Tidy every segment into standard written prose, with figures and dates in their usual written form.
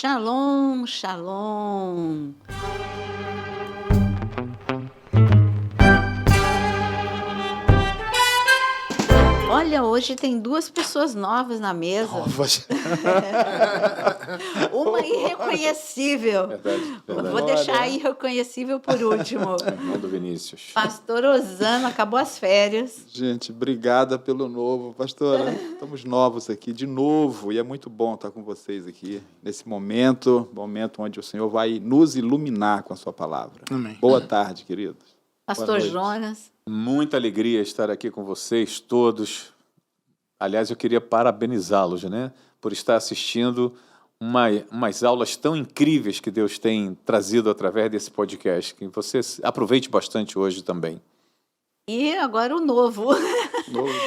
Shalom, shalom. Olha, hoje tem 2 pessoas novas na mesa. Novas. Uma irreconhecível. Verdade. Vou deixar a irreconhecível por último. Irmão do Vinícius. Pastor Osano, acabou as férias. Gente, obrigada pelo novo. Pastora, estamos novos aqui de novo e é muito bom estar com vocês aqui nesse momento onde o Senhor vai nos iluminar com a sua palavra. Amém. Boa tarde, queridos. Pastor noite. Jonas. Muita alegria estar aqui com vocês todos. Aliás, eu queria parabenizá-los, né, por estar assistindo umas aulas tão incríveis que Deus tem trazido através desse podcast. Que você aproveite bastante hoje também. E agora o novo.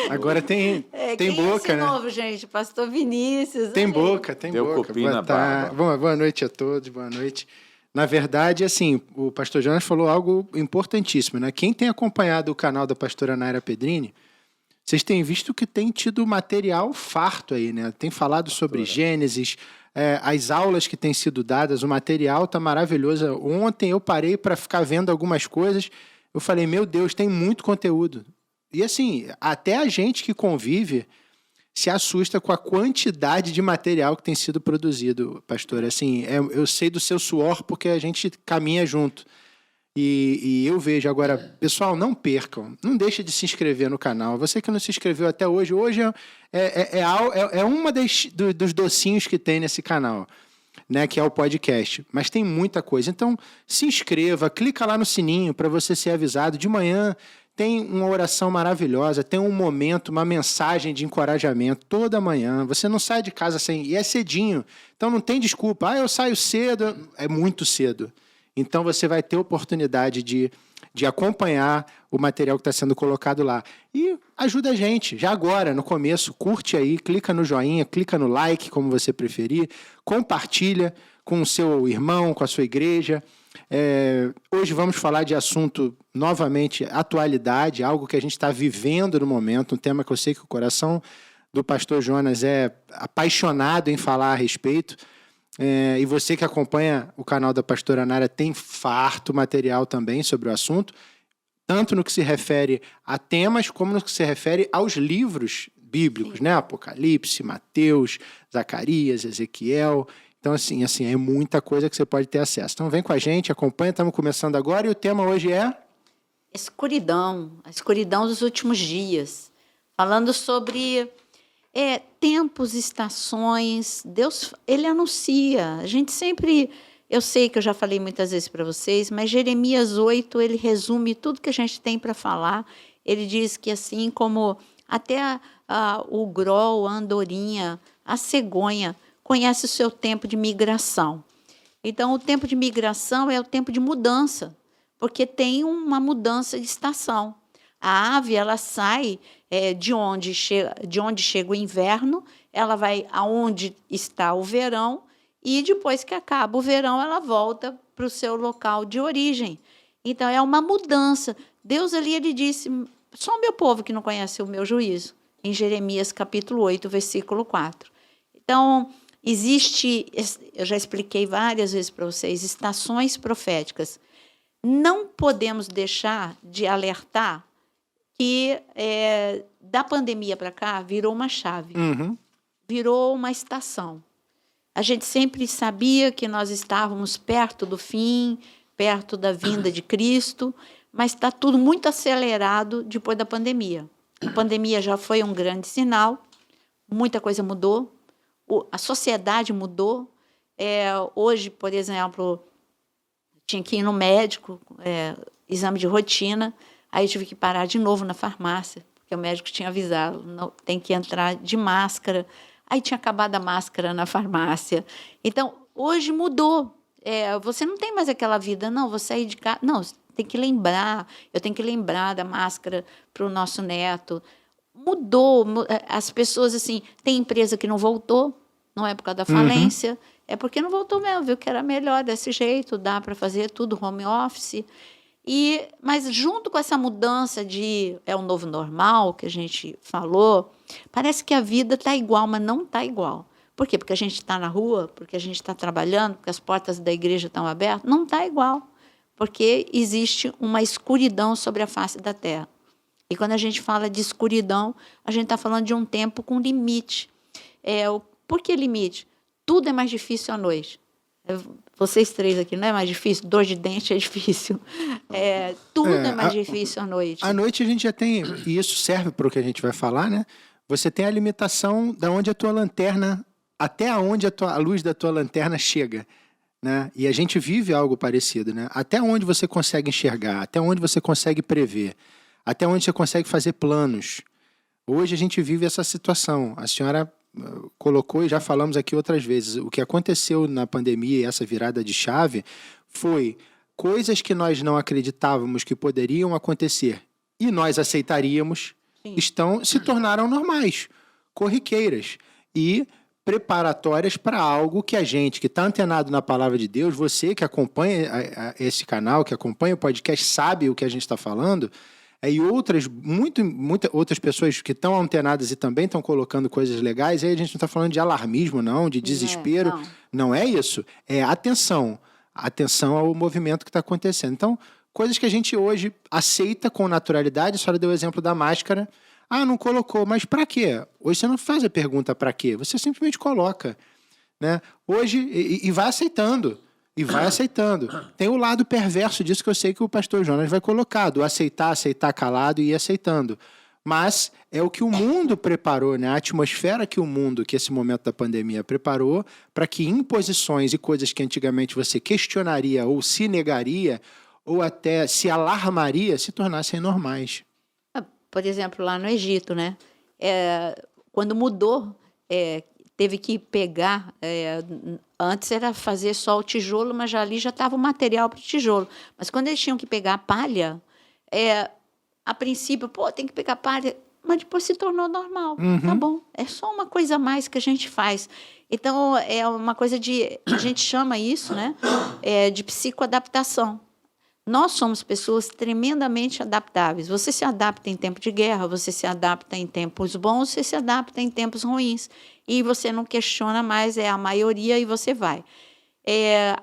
Agora tem Quem boca, é esse né? novo, gente? Pastor Vinícius. Tem olha aí. boca, tem Deu boca. cupim na barba. Boa noite a todos, boa noite. Na verdade, assim, o pastor Jonas falou algo importantíssimo, né? Quem tem acompanhado o canal da pastora Naira Pedrini, vocês têm visto que tem tido material farto aí, né? Tem falado sobre Gênesis, as aulas que têm sido dadas, o material tá maravilhoso. Ontem eu parei para ficar vendo algumas coisas, eu falei, meu Deus, tem muito conteúdo. E assim, até a gente que convive se assusta com a quantidade de material que tem sido produzido, pastor. Assim, eu sei do seu suor porque a gente caminha junto. E eu vejo agora, pessoal, não percam, não deixe de se inscrever no canal. Você que não se inscreveu até hoje é uma dos docinhos que tem nesse canal, né, que é o podcast. Mas tem muita coisa. Então, se inscreva, clica lá no sininho para você ser avisado. De manhã tem uma oração maravilhosa, tem um momento, uma mensagem de encorajamento toda manhã. Você não sai de casa sem... E é cedinho. Então não tem desculpa. Eu saio cedo. É muito cedo. Então você vai ter oportunidade de acompanhar o material que está sendo colocado lá. E ajuda a gente, já agora, no começo, curte aí, clica no joinha, clica no like, como você preferir, compartilha com o seu irmão, com a sua igreja. Hoje vamos falar de assunto, novamente, atualidade, algo que a gente está vivendo no momento, um tema que eu sei que o coração do pastor Jonas é apaixonado em falar a respeito. E você que acompanha o canal da pastora Nara tem farto material também sobre o assunto, tanto no que se refere a temas, como no que se refere aos livros bíblicos, né? Apocalipse, Mateus, Zacarias, Ezequiel. Então, assim, é muita coisa que você pode ter acesso. Então, vem com a gente, acompanha, estamos começando agora, e o tema hoje é... Escuridão, a escuridão dos últimos dias. Falando sobre tempos, estações. Deus, ele anuncia. A gente sempre... Eu sei que eu já falei muitas vezes para vocês, mas Jeremias 8, ele resume tudo que a gente tem para falar. Ele diz que assim como até o grol, a andorinha, a cegonha, conhece o seu tempo de migração. Então, o tempo de migração é o tempo de mudança, porque tem uma mudança de estação. A ave, ela sai de onde chega o inverno, ela vai aonde está o verão, e depois que acaba o verão, ela volta para o seu local de origem. Então, é uma mudança. Deus ali, ele disse, só o meu povo que não conhece o meu juízo, em Jeremias capítulo 8, versículo 4. Então, eu já expliquei várias vezes para vocês, estações proféticas. Não podemos deixar de alertar que da pandemia para cá virou uma chave, virou uma estação. A gente sempre sabia que nós estávamos perto do fim, perto da vinda de Cristo, mas está tudo muito acelerado depois da pandemia. A pandemia já foi um grande sinal, muita coisa mudou, a sociedade mudou. Hoje, por exemplo, tinha que ir no médico, exame de rotina, aí eu tive que parar de novo na farmácia, porque o médico tinha avisado, não, tem que entrar de máscara. Aí tinha acabado a máscara na farmácia. Então, hoje mudou. Você não tem mais aquela vida, não, vou sair de casa. Não, tem que lembrar, eu tenho que lembrar da máscara para o nosso neto. Mudou. As pessoas, assim, tem empresa que não voltou, não é por causa da falência, é porque não voltou mesmo, viu que era melhor desse jeito, dá para fazer tudo home office. Mas junto com essa mudança é o novo normal que a gente falou, parece que a vida está igual, mas não está igual. Por quê? Porque a gente está na rua, porque a gente está trabalhando, porque as portas da igreja estão abertas? Não está igual, porque existe uma escuridão sobre a face da terra. E quando a gente fala de escuridão, a gente está falando de um tempo com limite. Por que limite? Tudo é mais difícil à noite. Vocês três aqui, não é mais difícil? Dor de dente é difícil. Tudo é mais difícil à noite. À noite a gente já tem, e isso serve para o que a gente vai falar, né? Você tem a limitação de onde a tua lanterna, até onde a luz da tua lanterna chega, né? E a gente vive algo parecido, né? Até onde você consegue enxergar, até onde você consegue prever, até onde você consegue fazer planos. Hoje a gente vive essa situação. A senhora colocou, e já falamos aqui outras vezes, o que aconteceu na pandemia, essa virada de chave, foi coisas que nós não acreditávamos que poderiam acontecer e nós aceitaríamos, se tornaram normais, corriqueiras e preparatórias para algo que a gente, que está antenado na palavra de Deus, você que acompanha esse canal, que acompanha o podcast, sabe o que a gente está falando, e muitas outras pessoas que estão antenadas e também estão colocando coisas legais, aí a gente não está falando de alarmismo, não, de desespero. Não é isso. É atenção ao movimento que está acontecendo. Então, coisas que a gente hoje aceita com naturalidade. A senhora deu o exemplo da máscara. Não colocou, mas para quê? Hoje você não faz a pergunta para quê, você simplesmente coloca, né? Hoje, e vai aceitando. E vai aceitando. Tem o lado perverso disso que eu sei que o pastor Jonas vai colocar, do aceitar calado e ir aceitando. Mas é o que o mundo preparou, né? A atmosfera que esse momento da pandemia preparou, para que imposições e coisas que antigamente você questionaria ou se negaria, ou até se alarmaria, se tornassem normais. Por exemplo, lá no Egito, né? Quando mudou, teve que pegar... Antes era fazer só o tijolo, mas ali já estava o material para o tijolo. Mas quando eles tinham que pegar a palha, a princípio, tem que pegar palha, mas depois se tornou normal. Tá bom, é só uma coisa a mais que a gente faz. Então, é uma coisa a gente chama isso, né, de psicoadaptação. Nós somos pessoas tremendamente adaptáveis. Você se adapta em tempo de guerra, você se adapta em tempos bons, você se adapta em tempos ruins. E você não questiona mais, é a maioria e você vai.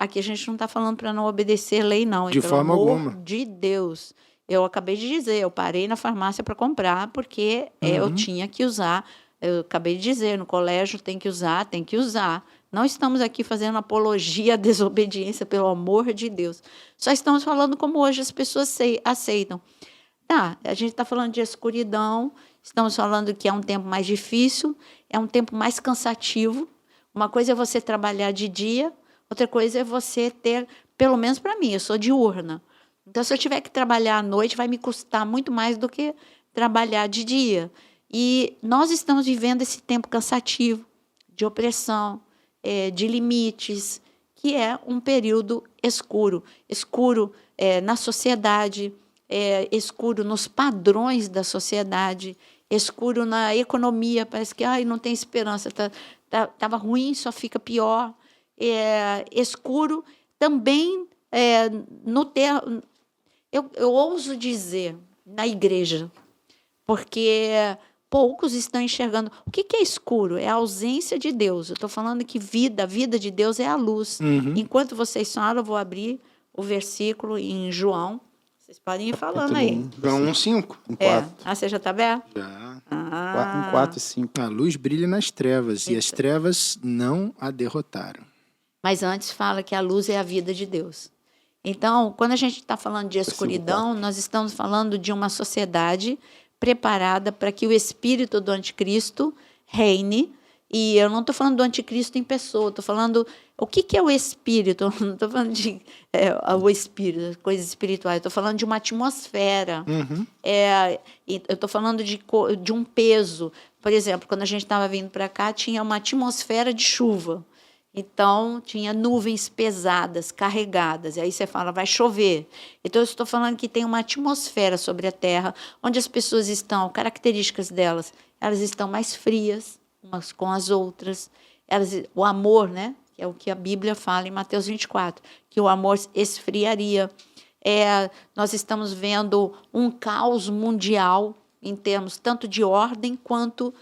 Aqui a gente não está falando para não obedecer lei, não. De forma alguma. Pelo amor de Deus. Eu acabei de dizer, eu parei na farmácia para comprar porque eu tinha que usar. Eu acabei de dizer, no colégio tem que usar. Não estamos aqui fazendo apologia à desobediência, pelo amor de Deus. Só estamos falando como hoje as pessoas aceitam. A gente está falando de escuridão, estamos falando que é um tempo mais difícil, é um tempo mais cansativo. Uma coisa é você trabalhar de dia, outra coisa é você ter, pelo menos para mim, eu sou diurna. Então, se eu tiver que trabalhar à noite, vai me custar muito mais do que trabalhar de dia. E nós estamos vivendo esse tempo cansativo, de opressão, de limites, que é um período escuro. Escuro na sociedade, escuro nos padrões da sociedade, escuro na economia, parece que não tem esperança, estava ruim, só fica pior. Escuro também eu ouso dizer, na igreja, porque poucos estão enxergando. O que é escuro? É a ausência de Deus. Eu estou falando que a vida de Deus é a luz. Enquanto vocês falam, eu vou abrir o versículo em João. Vocês podem ir falando aí. João 1,5. 4. Você já está aberto? Já. 4 e 5. A luz brilha nas trevas, e as trevas não a derrotaram. Mas antes fala que a luz é a vida de Deus. Então, quando a gente está falando de escuridão, nós estamos falando de uma sociedade preparada para que o espírito do anticristo reine. E eu não estou falando do anticristo em pessoa, estou falando o que é o espírito. Eu não estou falando de o espírito, coisas espirituais. Estou falando de uma atmosfera. Eu estou falando de um peso. Por exemplo, quando a gente estava vindo para cá, tinha uma atmosfera de chuva. Então, tinha nuvens pesadas, carregadas. E aí você fala, vai chover. Então, eu estou falando que tem uma atmosfera sobre a Terra, onde as pessoas estão, características delas, elas estão mais frias umas com as outras. O amor, né? Que é o que a Bíblia fala em Mateus 24, que o amor esfriaria. Nós estamos vendo um caos mundial em termos tanto de ordem quanto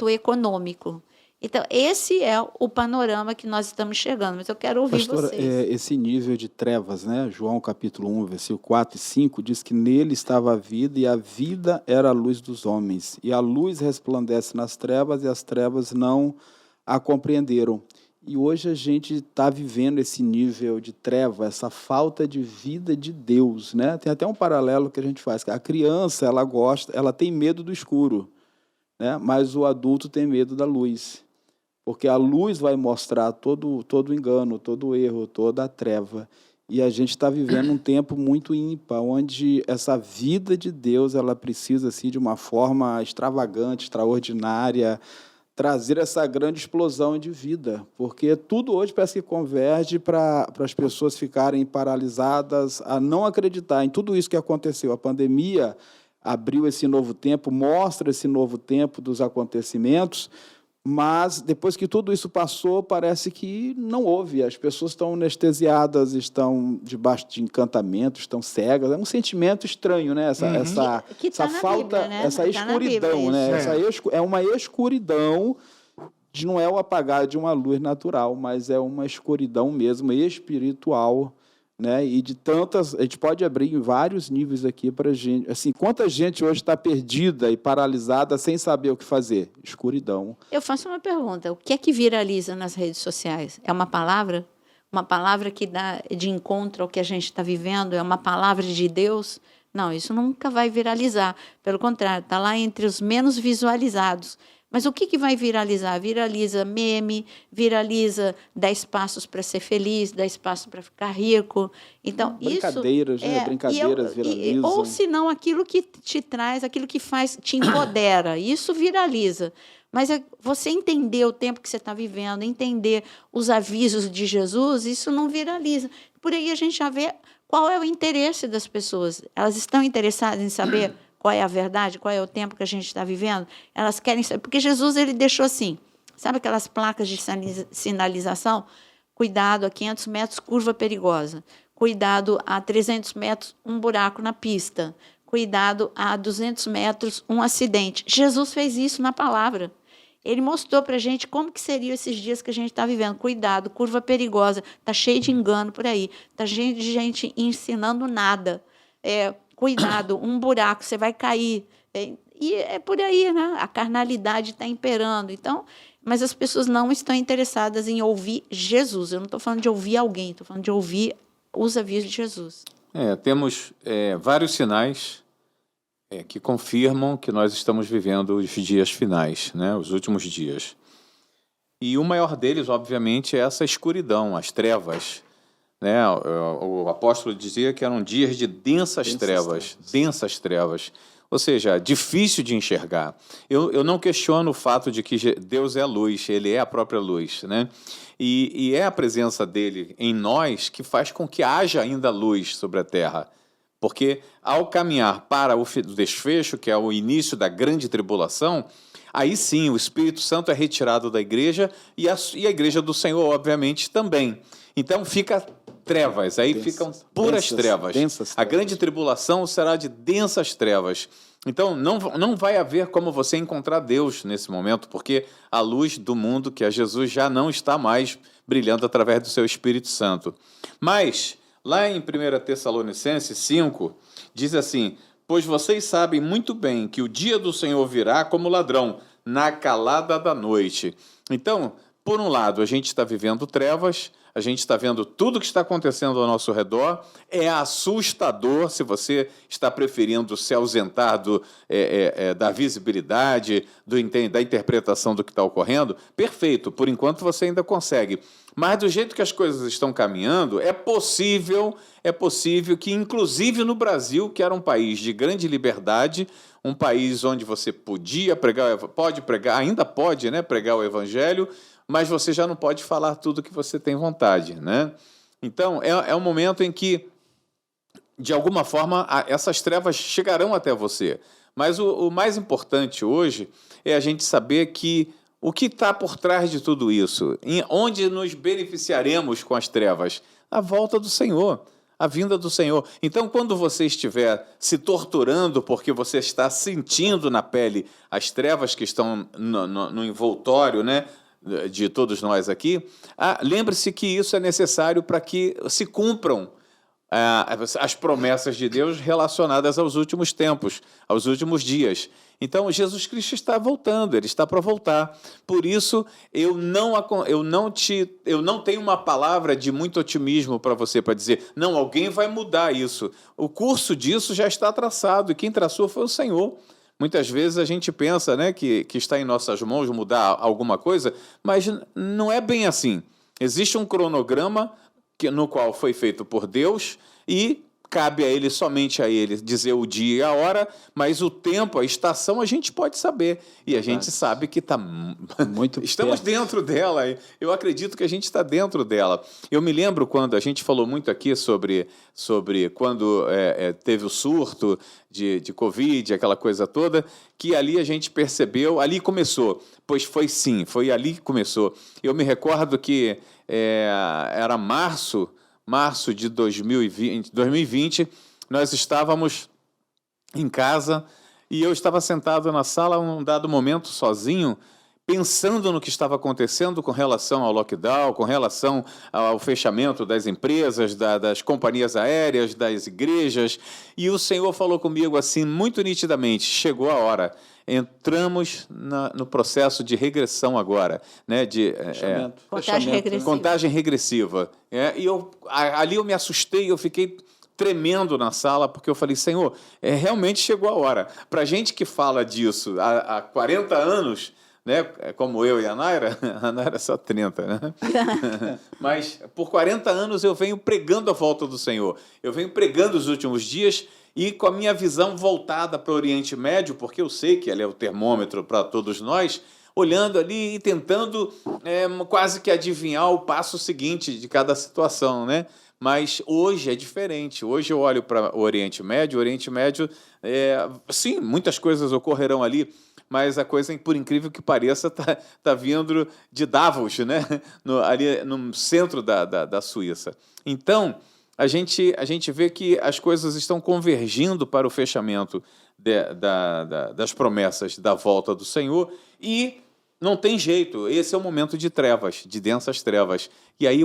econômico. Então, esse é o panorama que nós estamos chegando, mas eu quero ouvir Pastora, vocês. esse nível de trevas, né? João capítulo 1, versículo 4 e 5, diz que nele estava a vida e a vida era a luz dos homens. E a luz resplandece nas trevas e as trevas não a compreenderam. E hoje a gente está vivendo esse nível de treva, essa falta de vida de Deus, né? Tem até um paralelo que a gente faz, que a criança, ela tem medo do escuro, né? Mas o adulto tem medo da luz. Porque a luz vai mostrar todo o engano, todo o erro, toda a treva. E a gente está vivendo um tempo muito ímpar, onde essa vida de Deus ela precisa assim, de uma forma extravagante, extraordinária, trazer essa grande explosão de vida. Porque tudo hoje parece que converge para as pessoas ficarem paralisadas, a não acreditar em tudo isso que aconteceu. A pandemia abriu esse novo tempo, mostra esse novo tempo dos acontecimentos, mas depois que tudo isso passou, parece que não houve. As pessoas estão anestesiadas, estão debaixo de encantamento, estão cegas. É um sentimento estranho, né? Essa Que tá na falta, Bíblia, né? essa Tá na Bíblia escuridão, isso. né? É uma escuridão, não é o apagar de uma luz natural, mas é uma escuridão mesmo, espiritual, né? E de tantas, a gente pode abrir em vários níveis aqui para a gente. Assim, quanta gente hoje está perdida e paralisada sem saber o que fazer? Escuridão. Eu faço uma pergunta: o que é que viraliza nas redes sociais? É uma palavra? Uma palavra que dá de encontro ao que a gente está vivendo? É uma palavra de Deus? Não, isso nunca vai viralizar. Pelo contrário, está lá entre os menos visualizados. Mas o que vai viralizar? Viraliza meme, viraliza 10 passos para ser feliz, 10 passos para ficar rico. Então, Brincadeiras, isso né? Brincadeiras viralizam. ou se não, aquilo que te traz, aquilo que faz, te empodera. Isso viraliza. Mas você entender o tempo que você está vivendo, entender os avisos de Jesus, isso não viraliza. Por aí a gente já vê qual é o interesse das pessoas. Elas estão interessadas em saber qual é a verdade, qual é o tempo que a gente está vivendo. Elas querem saber. Porque Jesus ele deixou assim, sabe aquelas placas de sinalização? Cuidado, a 500 metros, curva perigosa. Cuidado, a 300 metros, um buraco na pista. Cuidado, a 200 metros, um acidente. Jesus fez isso na palavra. Ele mostrou para a gente como que seriam esses dias que a gente está vivendo. Cuidado, curva perigosa, está cheio de engano por aí. Está cheio de gente ensinando nada. Cuidado, um buraco, você vai cair. E é por aí, né? A carnalidade está imperando. Então, mas as pessoas não estão interessadas em ouvir Jesus. Eu não estou falando de ouvir alguém, estou falando de ouvir os avisos de Jesus. Temos vários sinais que confirmam que nós estamos vivendo os dias finais, né? Os últimos dias. E o maior deles, obviamente, é essa escuridão, as trevas. Né? O apóstolo dizia que eram dias de densas trevas. Ou seja, difícil de enxergar. Eu não questiono o fato de que Deus é a luz, Ele é a própria luz, né? E é a presença dele em nós que faz com que haja ainda luz sobre a terra. Porque ao caminhar para o desfecho, que é o início da grande tribulação, aí sim o Espírito Santo é retirado da igreja e a igreja do Senhor, obviamente, também. Então fica trevas, aí ficam puras trevas. A grande tribulação será de densas trevas. Então não vai haver como você encontrar Deus nesse momento, porque a luz do mundo, que é Jesus, já não está mais brilhando através do seu Espírito Santo. Mas, lá em 1 Tessalonicenses 5, diz assim: pois vocês sabem muito bem que o dia do Senhor virá como ladrão, na calada da noite. Então, por um lado, a gente está vivendo trevas, a gente está vendo tudo o que está acontecendo ao nosso redor, é assustador se você está preferindo se ausentar da visibilidade, da interpretação do que está ocorrendo. Perfeito, por enquanto você ainda consegue. Mas do jeito que as coisas estão caminhando, é possível que, inclusive no Brasil, que era um país de grande liberdade, um país onde você pode pregar, ainda pode, né, pregar o evangelho, mas você já não pode falar tudo que você tem vontade, né? Então, é um momento em que, de alguma forma, essas trevas chegarão até você. Mas o mais importante hoje é a gente saber que o que está por trás de tudo isso, onde nos beneficiaremos com as trevas? A volta do Senhor, a vinda do Senhor. Então, quando você estiver se torturando porque você está sentindo na pele as trevas que estão no envoltório, né? de todos nós aqui, lembre-se que isso é necessário para que se cumpram as promessas de Deus relacionadas aos últimos tempos, aos últimos dias. Então, Jesus Cristo está voltando, Ele está para voltar. Por isso, eu não tenho uma palavra de muito otimismo para você, para dizer, não, alguém vai mudar isso. O curso disso já está traçado, e quem traçou foi o Senhor. Muitas vezes a gente pensa, né, que está em nossas mãos mudar alguma coisa, mas não é bem assim. Existe um cronograma no qual foi feito por Deus e cabe a Ele, somente a Ele, dizer o dia e a hora, mas o tempo, a estação, a gente pode saber. E a gente sabe que está muito estamos dentro dela. Eu acredito que a gente está dentro dela. Eu me lembro quando a gente falou muito aqui sobre quando teve o surto de Covid, aquela coisa toda, que ali a gente percebeu, ali começou. Pois foi ali que começou. Eu me recordo que era março de 2020, nós estávamos em casa e eu estava sentado na sala um dado momento sozinho, pensando no que estava acontecendo com relação ao lockdown, com relação ao fechamento das empresas, das companhias aéreas, das igrejas, e o Senhor falou comigo assim, muito nitidamente, chegou a hora. Entramos no processo de regressão agora, né? Contagem regressiva. E ali eu me assustei, eu fiquei tremendo na sala, porque eu falei, Senhor, realmente chegou a hora. Para a gente que fala disso há 40 anos, né? Como eu e a Naira é só 30, né? Mas por 40 anos eu venho pregando a volta do Senhor, eu venho pregando os últimos dias, e com a minha visão voltada para o Oriente Médio, porque eu sei que ele é o termômetro para todos nós, olhando ali e tentando quase que adivinhar o passo seguinte de cada situação, né? Mas hoje é diferente. Hoje eu olho para o Oriente Médio, sim, muitas coisas ocorrerão ali, mas a coisa, por incrível que pareça, tá vindo de Davos, né? Ali no centro da Suíça. Então, a gente vê que as coisas estão convergindo para o fechamento das promessas da volta do Senhor e não tem jeito, esse é o momento de trevas, de densas trevas. E aí,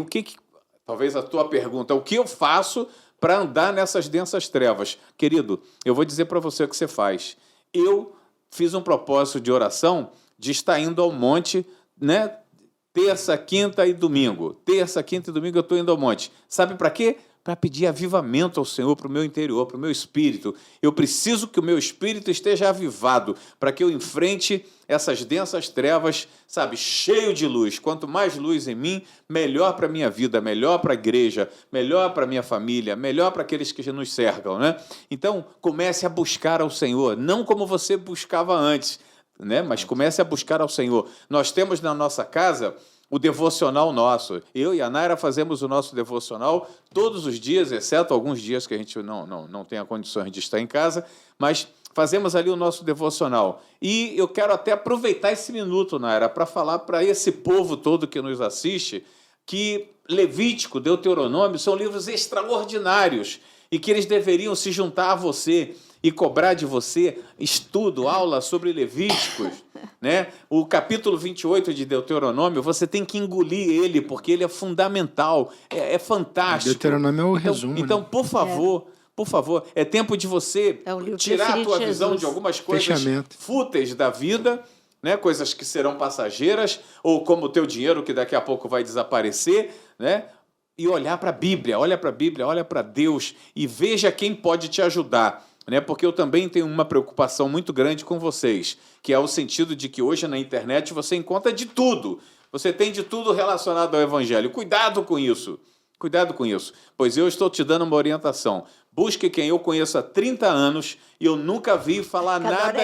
talvez a tua pergunta, o que eu faço para andar nessas densas trevas? Querido, eu vou dizer para você o que você faz. Eu fiz um propósito de oração de estar indo ao monte, né? Terça, quinta e domingo. Terça, quinta e domingo eu estou indo ao monte. Sabe para quê? Para pedir avivamento ao Senhor, para o meu interior, para o meu espírito. Eu preciso que o meu espírito esteja avivado, para que eu enfrente essas densas trevas, sabe, cheio de luz. Quanto mais luz em mim, melhor para a minha vida, melhor para a igreja, melhor para a minha família, melhor para aqueles que nos cercam, né? Então, comece a buscar ao Senhor, não como você buscava antes, né? Mas comece a buscar ao Senhor. Nós temos na nossa casa o devocional nosso. Eu e a Naira fazemos o nosso devocional todos os dias, exceto alguns dias que a gente não tem a condições de estar em casa, mas fazemos ali o nosso devocional. E eu quero até aproveitar esse minuto, Naira, para falar para esse povo todo que nos assiste que Levítico, Deuteronômio são livros extraordinários e que eles deveriam se juntar a você e cobrar de você estudo, aula sobre Levíticos, né? O capítulo 28 de Deuteronômio, você tem que engolir ele, porque ele é fundamental, é fantástico. Deuteronômio é o resumo. Então, né? por favor, é tempo de você tirar a tua visão de algumas coisas fúteis da vida, né? Coisas que serão passageiras, ou como o teu dinheiro que daqui a pouco vai desaparecer, né? E olhar para a Bíblia, olha para Deus e veja quem pode te ajudar. Né? Porque eu também tenho uma preocupação muito grande com vocês, que é o sentido de que hoje na internet você encontra de tudo. Você tem de tudo relacionado ao Evangelho. Cuidado com isso. Cuidado com isso. Pois eu estou te dando uma orientação. Busque quem eu conheço há 30 anos e eu nunca vi falar nada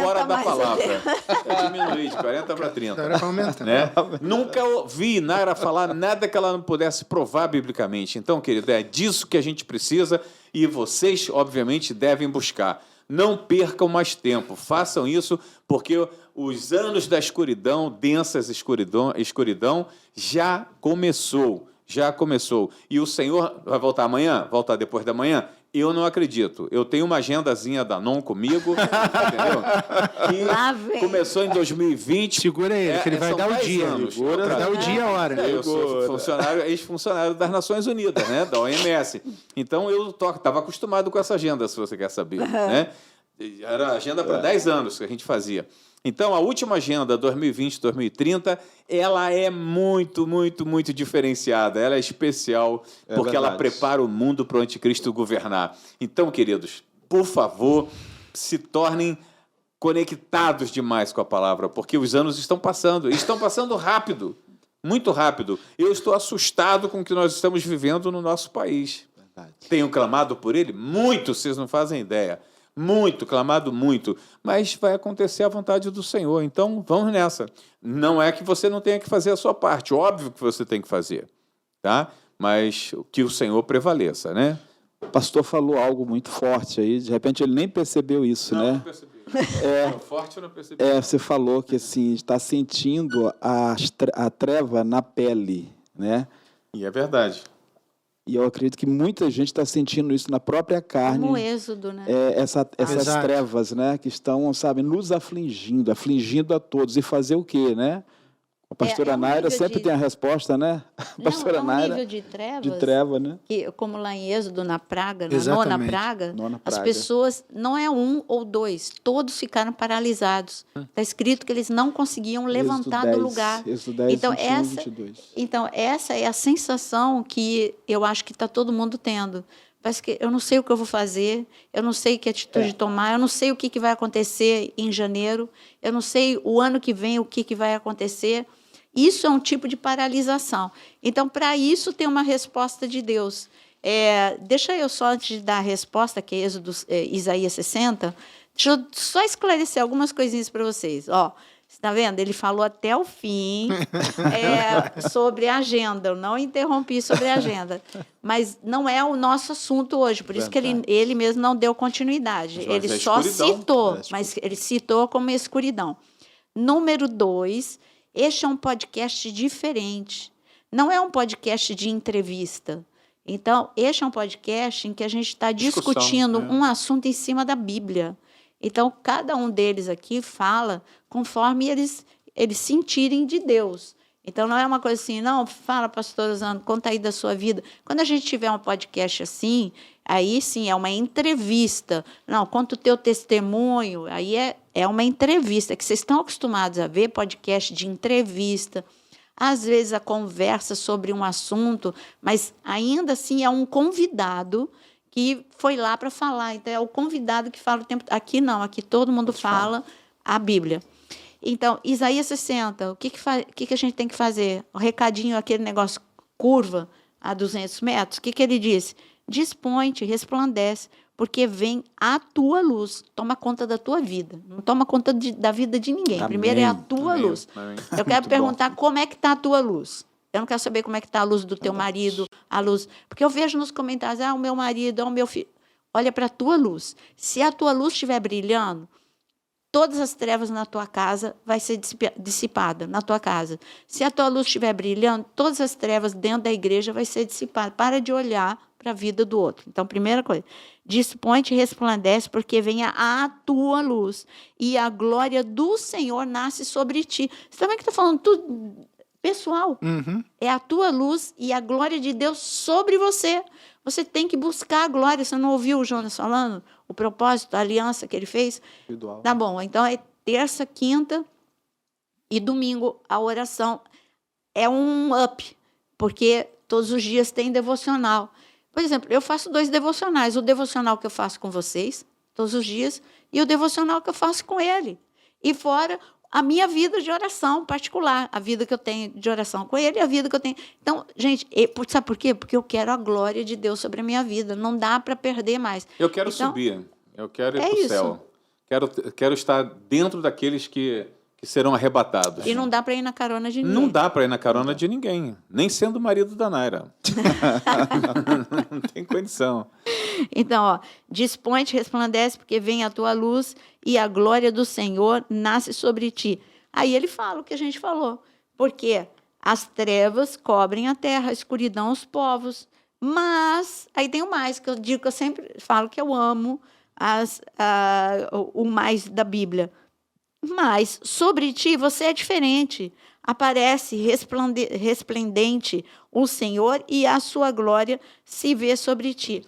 fora da palavra. Eu diminuí de 40 para 30. Era para aumentar. Né? Nunca vi Naira falar nada que ela não pudesse provar biblicamente. Então, querido, é disso que a gente precisa e vocês, obviamente, devem buscar. Não percam mais tempo. Façam isso porque os anos da escuridão, densas escuridão, já começou. Já começou. E o Senhor vai voltar amanhã? Voltar depois da manhã? Eu não acredito. Eu tenho uma agendazinha da NON comigo, entendeu? Lá Que vem. começou em 2020. Segura ele, que ele vai são dar o 10 dia. anos. Vai dar o dia e a hora. Eu sou ex-funcionário das Nações Unidas, né? Da OMS. Então, eu estava acostumado com essa agenda, se você quer saber. Né? Era agenda para 10 anos que a gente fazia. Então, a última agenda, 2020-2030, ela é muito, muito, muito diferenciada. Ela é especial, porque ela prepara o mundo para o anticristo governar. Então, queridos, por favor, se tornem conectados demais com a palavra, porque os anos estão passando. E estão passando rápido, muito rápido. Eu estou assustado com o que nós estamos vivendo no nosso país. Tenho clamado por ele? Muito, vocês não fazem ideia. Muito, clamado muito, mas vai acontecer a vontade do Senhor, então vamos nessa. Não é que você não tenha que fazer a sua parte, óbvio que você tem que fazer, tá? Mas que o Senhor prevaleça, né? O pastor falou algo muito forte aí, de repente ele nem percebeu isso, né? Não percebi. Forte eu não percebi. Você falou que assim, está sentindo a treva na pele, né? E é verdade. E eu acredito que muita gente está sentindo isso na própria carne. Como êxodo, né? Essas Exato. trevas, né, que estão, sabe, nos afligindo a todos. E fazer o quê, né? A pastora Naira nível sempre de- tem a resposta, né? A pastora Não, é um Naira, nível de trevas, de treva, né? que, como lá em Êxodo, na praga, na Exatamente. nona praga, Nona as praga. pessoas, não é um ou dois, todos ficaram paralisados. Está escrito que eles não conseguiam levantar Êxodo do 10, lugar. Êxodo 10, Então, 21, 22. Então, essa é a sensação que eu acho que está todo mundo tendo. Parece que eu não sei o que eu vou fazer, eu não sei que atitude tomar, eu não sei o que vai acontecer em janeiro, eu não sei o ano que vem o que vai acontecer. Isso é um tipo de paralisação. Então, para isso, tem uma resposta de Deus. Deixa eu só, antes de dar a resposta, que é Êxodo, Isaías 60, deixa eu só esclarecer algumas coisinhas para vocês. Ó, você está vendo? Ele falou até o fim sobre a agenda. Eu não interrompi sobre a agenda. Mas não é o nosso assunto hoje. Por isso que ele mesmo não deu continuidade. Mas Ele é só escuridão. citou, mas ele citou como escuridão. Número 2, este é um podcast diferente. Não é um podcast de entrevista. Então, este é um podcast em que a gente está Discussão, discutindo né? um assunto em cima da Bíblia. Então, cada um deles aqui fala conforme eles sentirem de Deus. Então, não é uma coisa assim, não, fala, pastor Osando, conta aí da sua vida. Quando a gente tiver um podcast assim, aí sim, é uma entrevista. Não, conta o teu testemunho, aí é uma entrevista, que vocês estão acostumados a ver podcast de entrevista, às vezes a conversa sobre um assunto, mas ainda assim é um convidado que foi lá para falar. Então, é o convidado que fala o tempo. Aqui não, aqui todo mundo fala a Bíblia. Então, Isaías 60, o que a gente tem que fazer? O recadinho, aquele negócio curva a 200 metros, o que ele disse? Dispõe-te, resplandece, porque vem a tua luz. Toma conta da tua vida. Não toma conta da vida de ninguém. Amém. Primeiro é a tua Amém. luz. Amém. Eu quero perguntar como é que está a tua luz. Eu não quero saber como é que está a luz do teu marido, a luz. Porque eu vejo nos comentários, o meu marido, o meu filho. Olha para a tua luz. Se a tua luz estiver brilhando, todas as trevas na tua casa vai ser dissipada, na tua casa. Se a tua luz estiver brilhando, todas as trevas dentro da igreja vai ser dissipada. Para de olhar para a vida do outro. Então, primeira coisa, dispõe-te e resplandece, porque venha a tua luz, e a glória do Senhor nasce sobre ti. Você também que está falando tudo pessoal. É a tua luz e a glória de Deus sobre você. Você tem que buscar a glória. Você não ouviu o Jonas falando? O propósito, a aliança que ele fez? Individual. Tá bom, então é terça, quinta e domingo a oração. É um up, porque todos os dias tem devocional. Por exemplo, eu faço 2 devocionais. O devocional que eu faço com vocês, todos os dias, e o devocional que eu faço com ele. E fora a minha vida de oração particular, a vida que eu tenho de oração com ele e a vida que eu tenho. Então, gente, sabe por quê? Porque eu quero a glória de Deus sobre a minha vida. Não dá para perder mais. Eu quero Então, subir, eu quero ir é para o isso. céu. Quero estar dentro daqueles que serão arrebatados. E não dá para ir na carona de ninguém. Não dá para ir na carona de ninguém, nem sendo o marido da Naira. Não tem condição. Então, ó, dispõe-te, resplandece, porque vem a tua luz e a glória do Senhor nasce sobre ti. Aí ele fala o que a gente falou. Porque as trevas cobrem a terra, a escuridão os povos. Mas, aí tem o mais, que eu digo que eu sempre falo que eu amo o mais da Bíblia. Mas, sobre ti, você é diferente. Aparece resplendente o Senhor e a sua glória se vê sobre ti.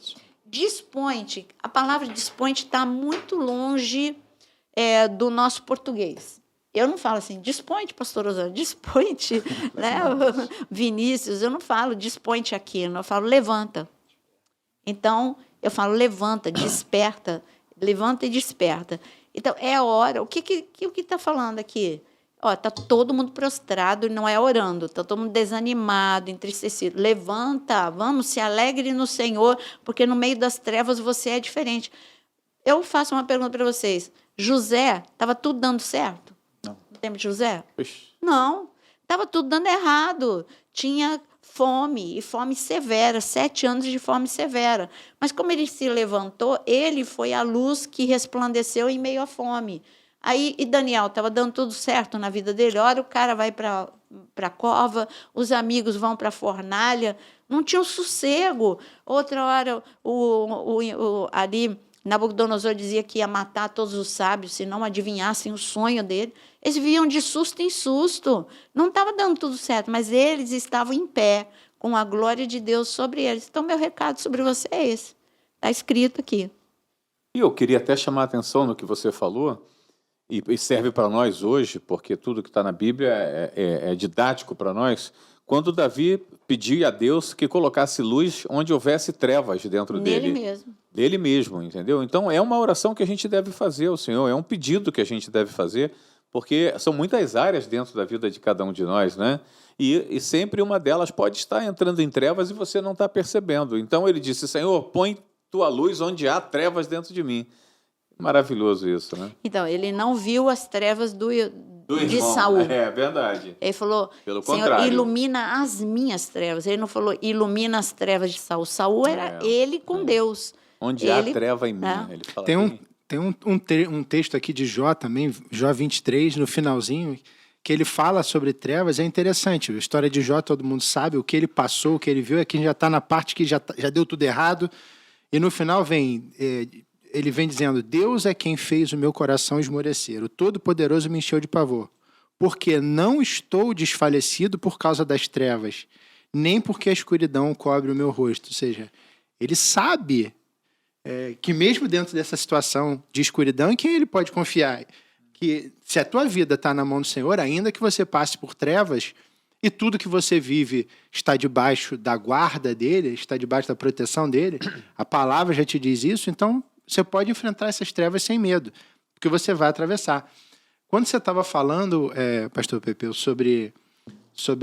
Dispõe-te. A palavra dispõe-te está muito longe do nosso português. Eu não falo assim, dispõe-te, pastor Osório, dispõe-te, né? Vinícius, eu não falo dispõe-te aqui, eu falo levanta. Então, eu falo levanta, desperta, levanta e desperta. Então, é a hora. O que está falando aqui? Está todo mundo prostrado e não é orando. Está todo mundo desanimado, entristecido. Levanta, vamos, se alegre no Senhor, porque no meio das trevas você é diferente. Eu faço uma pergunta para vocês. José, estava tudo dando certo? Não. No tempo de José? Ixi. Não. Estava tudo dando errado. Tinha fome, e fome severa, 7 anos de fome severa. Mas como ele se levantou, ele foi a luz que resplandeceu em meio à fome. Aí, e Daniel, estava dando tudo certo na vida dele. Ora, o cara vai para a cova, os amigos vão para a fornalha, não tinha um sossego. Outra hora, ali, Nabucodonosor dizia que ia matar todos os sábios, se não adivinhassem o sonho dele. Eles viviam de susto em susto. Não estava dando tudo certo, mas eles estavam em pé, com a glória de Deus sobre eles. Então, meu recado sobre você é esse. Está escrito aqui. E eu queria até chamar a atenção no que você falou, e serve para nós hoje, porque tudo que está na Bíblia é didático para nós, quando Davi pedia a Deus que colocasse luz onde houvesse trevas dentro dele. Nele mesmo. Dele mesmo, entendeu? Então, é uma oração que a gente deve fazer ao Senhor, é um pedido que a gente deve fazer, porque são muitas áreas dentro da vida de cada um de nós, né? E sempre uma delas pode estar entrando em trevas e você não está percebendo. Então, ele disse, Senhor, põe tua luz onde há trevas dentro de mim. Maravilhoso isso, né? Então, ele não viu as trevas de irmão. Saul. É verdade. Ele falou, Pelo Senhor, contrário. ilumina as minhas trevas. Ele não falou, ilumina as trevas de Saul. Saul era ele com Deus. Onde há treva em mim. Ele fala Tem um texto aqui de Jó também, Jó 23, no finalzinho, que ele fala sobre trevas. É interessante. A história de Jó, todo mundo sabe. O que ele passou, o que ele viu, é que já está na parte que já deu tudo errado. E no final ele vem dizendo, Deus é quem fez o meu coração esmorecer. O Todo-Poderoso me encheu de pavor. Porque não estou desfalecido por causa das trevas, nem porque a escuridão cobre o meu rosto. Ou seja, ele sabe que mesmo dentro dessa situação de escuridão, em quem ele pode confiar? Que se a tua vida está na mão do Senhor, ainda que você passe por trevas, e tudo que você vive está debaixo da guarda dele, está debaixo da proteção dele, a palavra já te diz isso, então você pode enfrentar essas trevas sem medo, porque você vai atravessar. Quando você estava falando, pastor Pepeu, sobre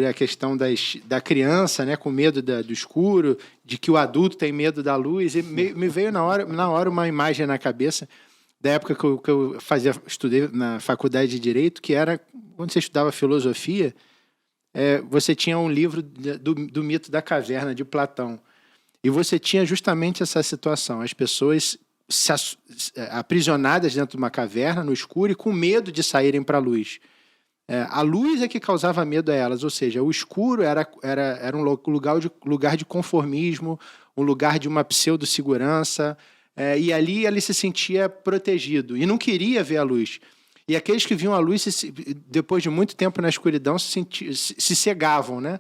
a questão da criança, né, com medo do escuro, de que o adulto tem medo da luz, e me veio na hora uma imagem na cabeça da época que eu estudei na faculdade de Direito, que era, quando você estudava filosofia, você tinha um livro do mito da caverna, de Platão, e você tinha justamente essa situação, as pessoas aprisionadas dentro de uma caverna, no escuro, e com medo de saírem para a luz. A luz é que causava medo a elas, ou seja, o escuro era um lugar de conformismo, um lugar de uma pseudo-segurança, e ali ele se sentia protegido e não queria ver a luz. E aqueles que viam a luz, depois de muito tempo na escuridão, se cegavam, né?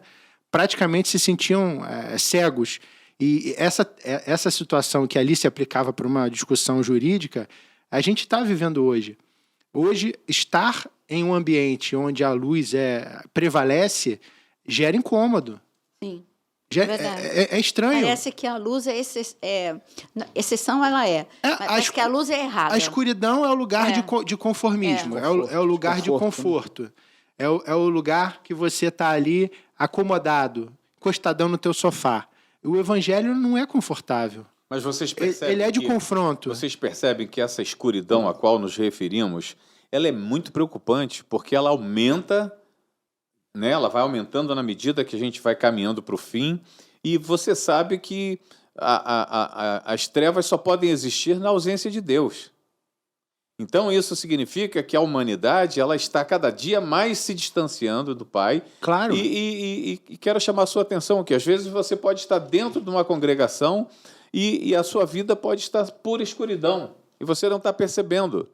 Praticamente se sentiam cegos. E essa situação que ali se aplicava para uma discussão jurídica, a gente está vivendo hoje. Hoje, estar em um ambiente onde a luz prevalece gera incômodo. Sim, verdade. É estranho. Parece que a luz exceção, ela é. Parece que a luz é errada. A escuridão é o lugar de conformismo, é o lugar de conforto. É o lugar que você está ali acomodado, encostadão no teu sofá. O evangelho não é confortável. Mas vocês percebem ele é de confronto. Vocês percebem que essa escuridão a qual nos referimos, ela é muito preocupante, porque ela aumenta, né? Ela vai aumentando na medida que a gente vai caminhando para o fim, e você sabe que as trevas só podem existir na ausência de Deus. Então, isso significa que a humanidade ela está cada dia mais se distanciando do Pai. Claro. E quero chamar a sua atenção aqui. Às vezes você pode estar dentro de uma congregação e a sua vida pode estar pura escuridão. E você não está percebendo.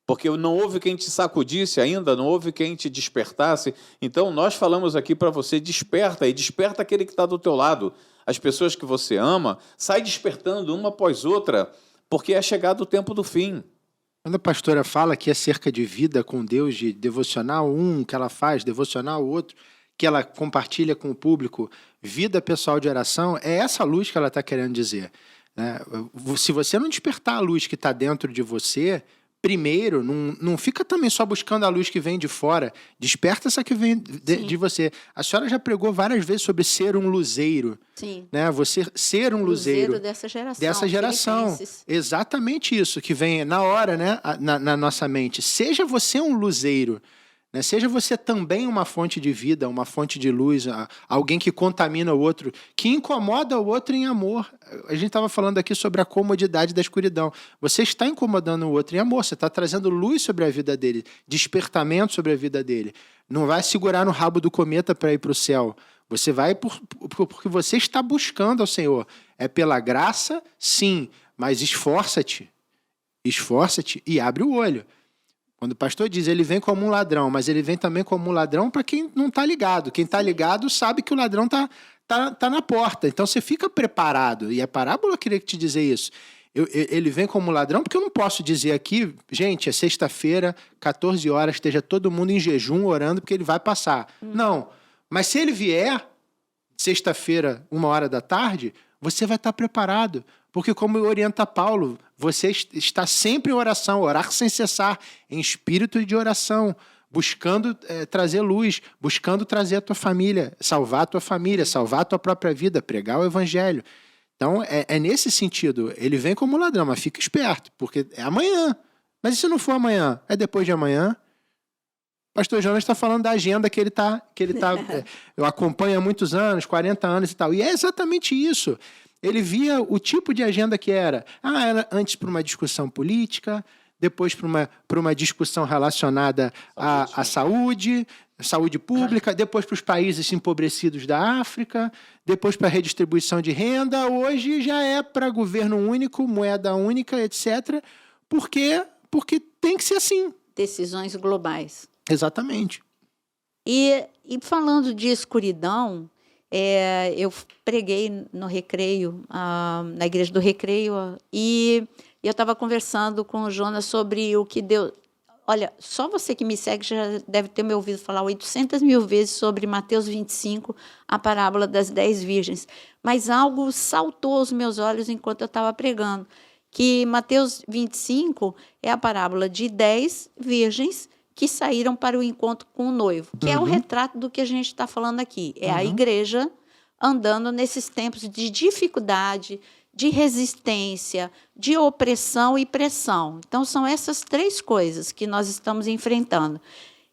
Porque não houve quem te sacudisse ainda, não houve quem te despertasse. Então, nós falamos aqui para você, desperta, e desperta aquele que está do teu lado. As pessoas que você ama, sai despertando uma após outra, porque é chegado o tempo do fim. Quando a pastora fala que é acerca de vida com Deus, de devocional que ela faz, devocional outro, que ela compartilha com o público, vida pessoal de oração, é essa luz que ela está querendo dizer, né? Se você não despertar a luz que está dentro de você, primeiro, não fica também só buscando a luz que vem de fora, desperta essa que vem de você. A senhora já pregou várias vezes sobre ser um luzeiro. Sim. Né? Você ser um luzeiro dessa geração. Dessa geração. Exatamente isso, que vem na hora, né? na nossa mente. Seja você um luzeiro, né? Seja você também uma fonte de vida, uma fonte de luz, alguém que contamina o outro, que incomoda o outro em amor. A gente estava falando aqui sobre a comodidade da escuridão. Você está incomodando o outro em amor, você está trazendo luz sobre a vida dele, despertamento sobre a vida dele. Não vai segurar no rabo do cometa para ir para o céu. Você vai porque você está buscando ao Senhor. É pela graça, sim, mas esforça-te. Esforça-te e abre o olho. Quando o pastor diz, ele vem como um ladrão, mas ele vem também como um ladrão para quem não está ligado. Quem está ligado sabe que o ladrão está na porta. Então você fica preparado. E a parábola queria te dizer isso. Ele vem como ladrão, porque eu não posso dizer aqui, gente, é sexta-feira, 14 horas, esteja todo mundo em jejum orando, porque ele vai passar. Não. Mas se ele vier, sexta-feira, 13h, você vai estar preparado. Porque, como orienta Paulo, você está sempre em oração, orar sem cessar, em espírito de oração, buscando trazer luz, buscando trazer a tua família, salvar a tua própria vida, pregar o evangelho. Então, é nesse sentido. Ele vem como ladrão, mas fica esperto, porque é amanhã. Mas e se não for amanhã? É depois de amanhã? Pastor Jonas está falando da agenda que ele tá eu acompanho há muitos anos, 40 anos e tal. E é exatamente isso. Ele via o tipo de agenda que era. Era antes para uma discussão política, depois para uma discussão relacionada à saúde pública, depois para os países empobrecidos da África, depois para a redistribuição de renda. Hoje já é para governo único, moeda única, etc. Porque tem que ser assim. Decisões globais. Exatamente. E falando de escuridão, eu preguei no Recreio, na igreja do Recreio, e eu estava conversando com o Jonas sobre o que Deus... Olha, só você que me segue já deve ter me ouvido falar 800 mil vezes sobre Mateus 25, a parábola das 10 virgens. Mas algo saltou aos meus olhos enquanto eu estava pregando, que Mateus 25 é a parábola de 10 virgens que saíram para o encontro com o noivo, que é o retrato do que a gente está falando aqui. É a igreja andando nesses tempos de dificuldade, de resistência, de opressão e pressão. Então, são essas 3 coisas que nós estamos enfrentando.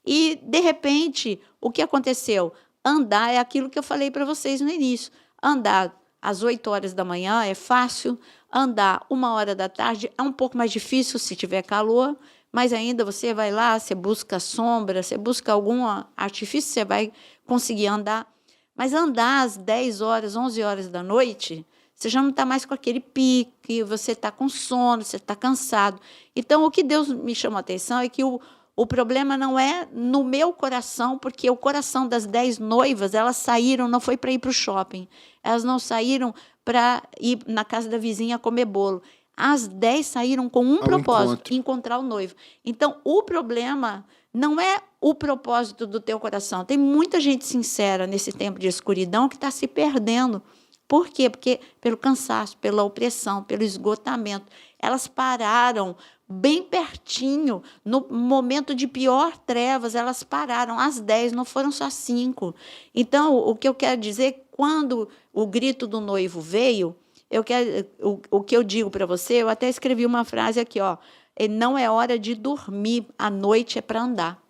E, de repente, o que aconteceu? Andar é aquilo que eu falei para vocês no início. Andar às 8 horas da manhã é fácil, andar 1h da tarde é um pouco mais difícil se tiver calor, mas ainda você vai lá, você busca sombra, você busca algum artifício, você vai conseguir andar. Mas andar às 10 horas, 11 horas da noite, você já não está mais com aquele pique, você está com sono, você está cansado. Então, o que Deus me chamou a atenção é que o problema não é no meu coração, porque o coração das 10 noivas, elas saíram, não foi para ir para o shopping, elas não saíram para ir na casa da vizinha comer bolo. As 10 saíram com um propósito, encontrar o noivo. Então, o problema não é o propósito do teu coração. Tem muita gente sincera nesse tempo de escuridão que está se perdendo. Por quê? Porque pelo cansaço, pela opressão, pelo esgotamento. Elas pararam bem pertinho, no momento de pior trevas, elas pararam. As 10, não foram só 5. Então, o que eu quero dizer, quando o grito do noivo veio, o que eu digo para você, eu até escrevi uma frase aqui, não é hora de dormir, a noite é para andar.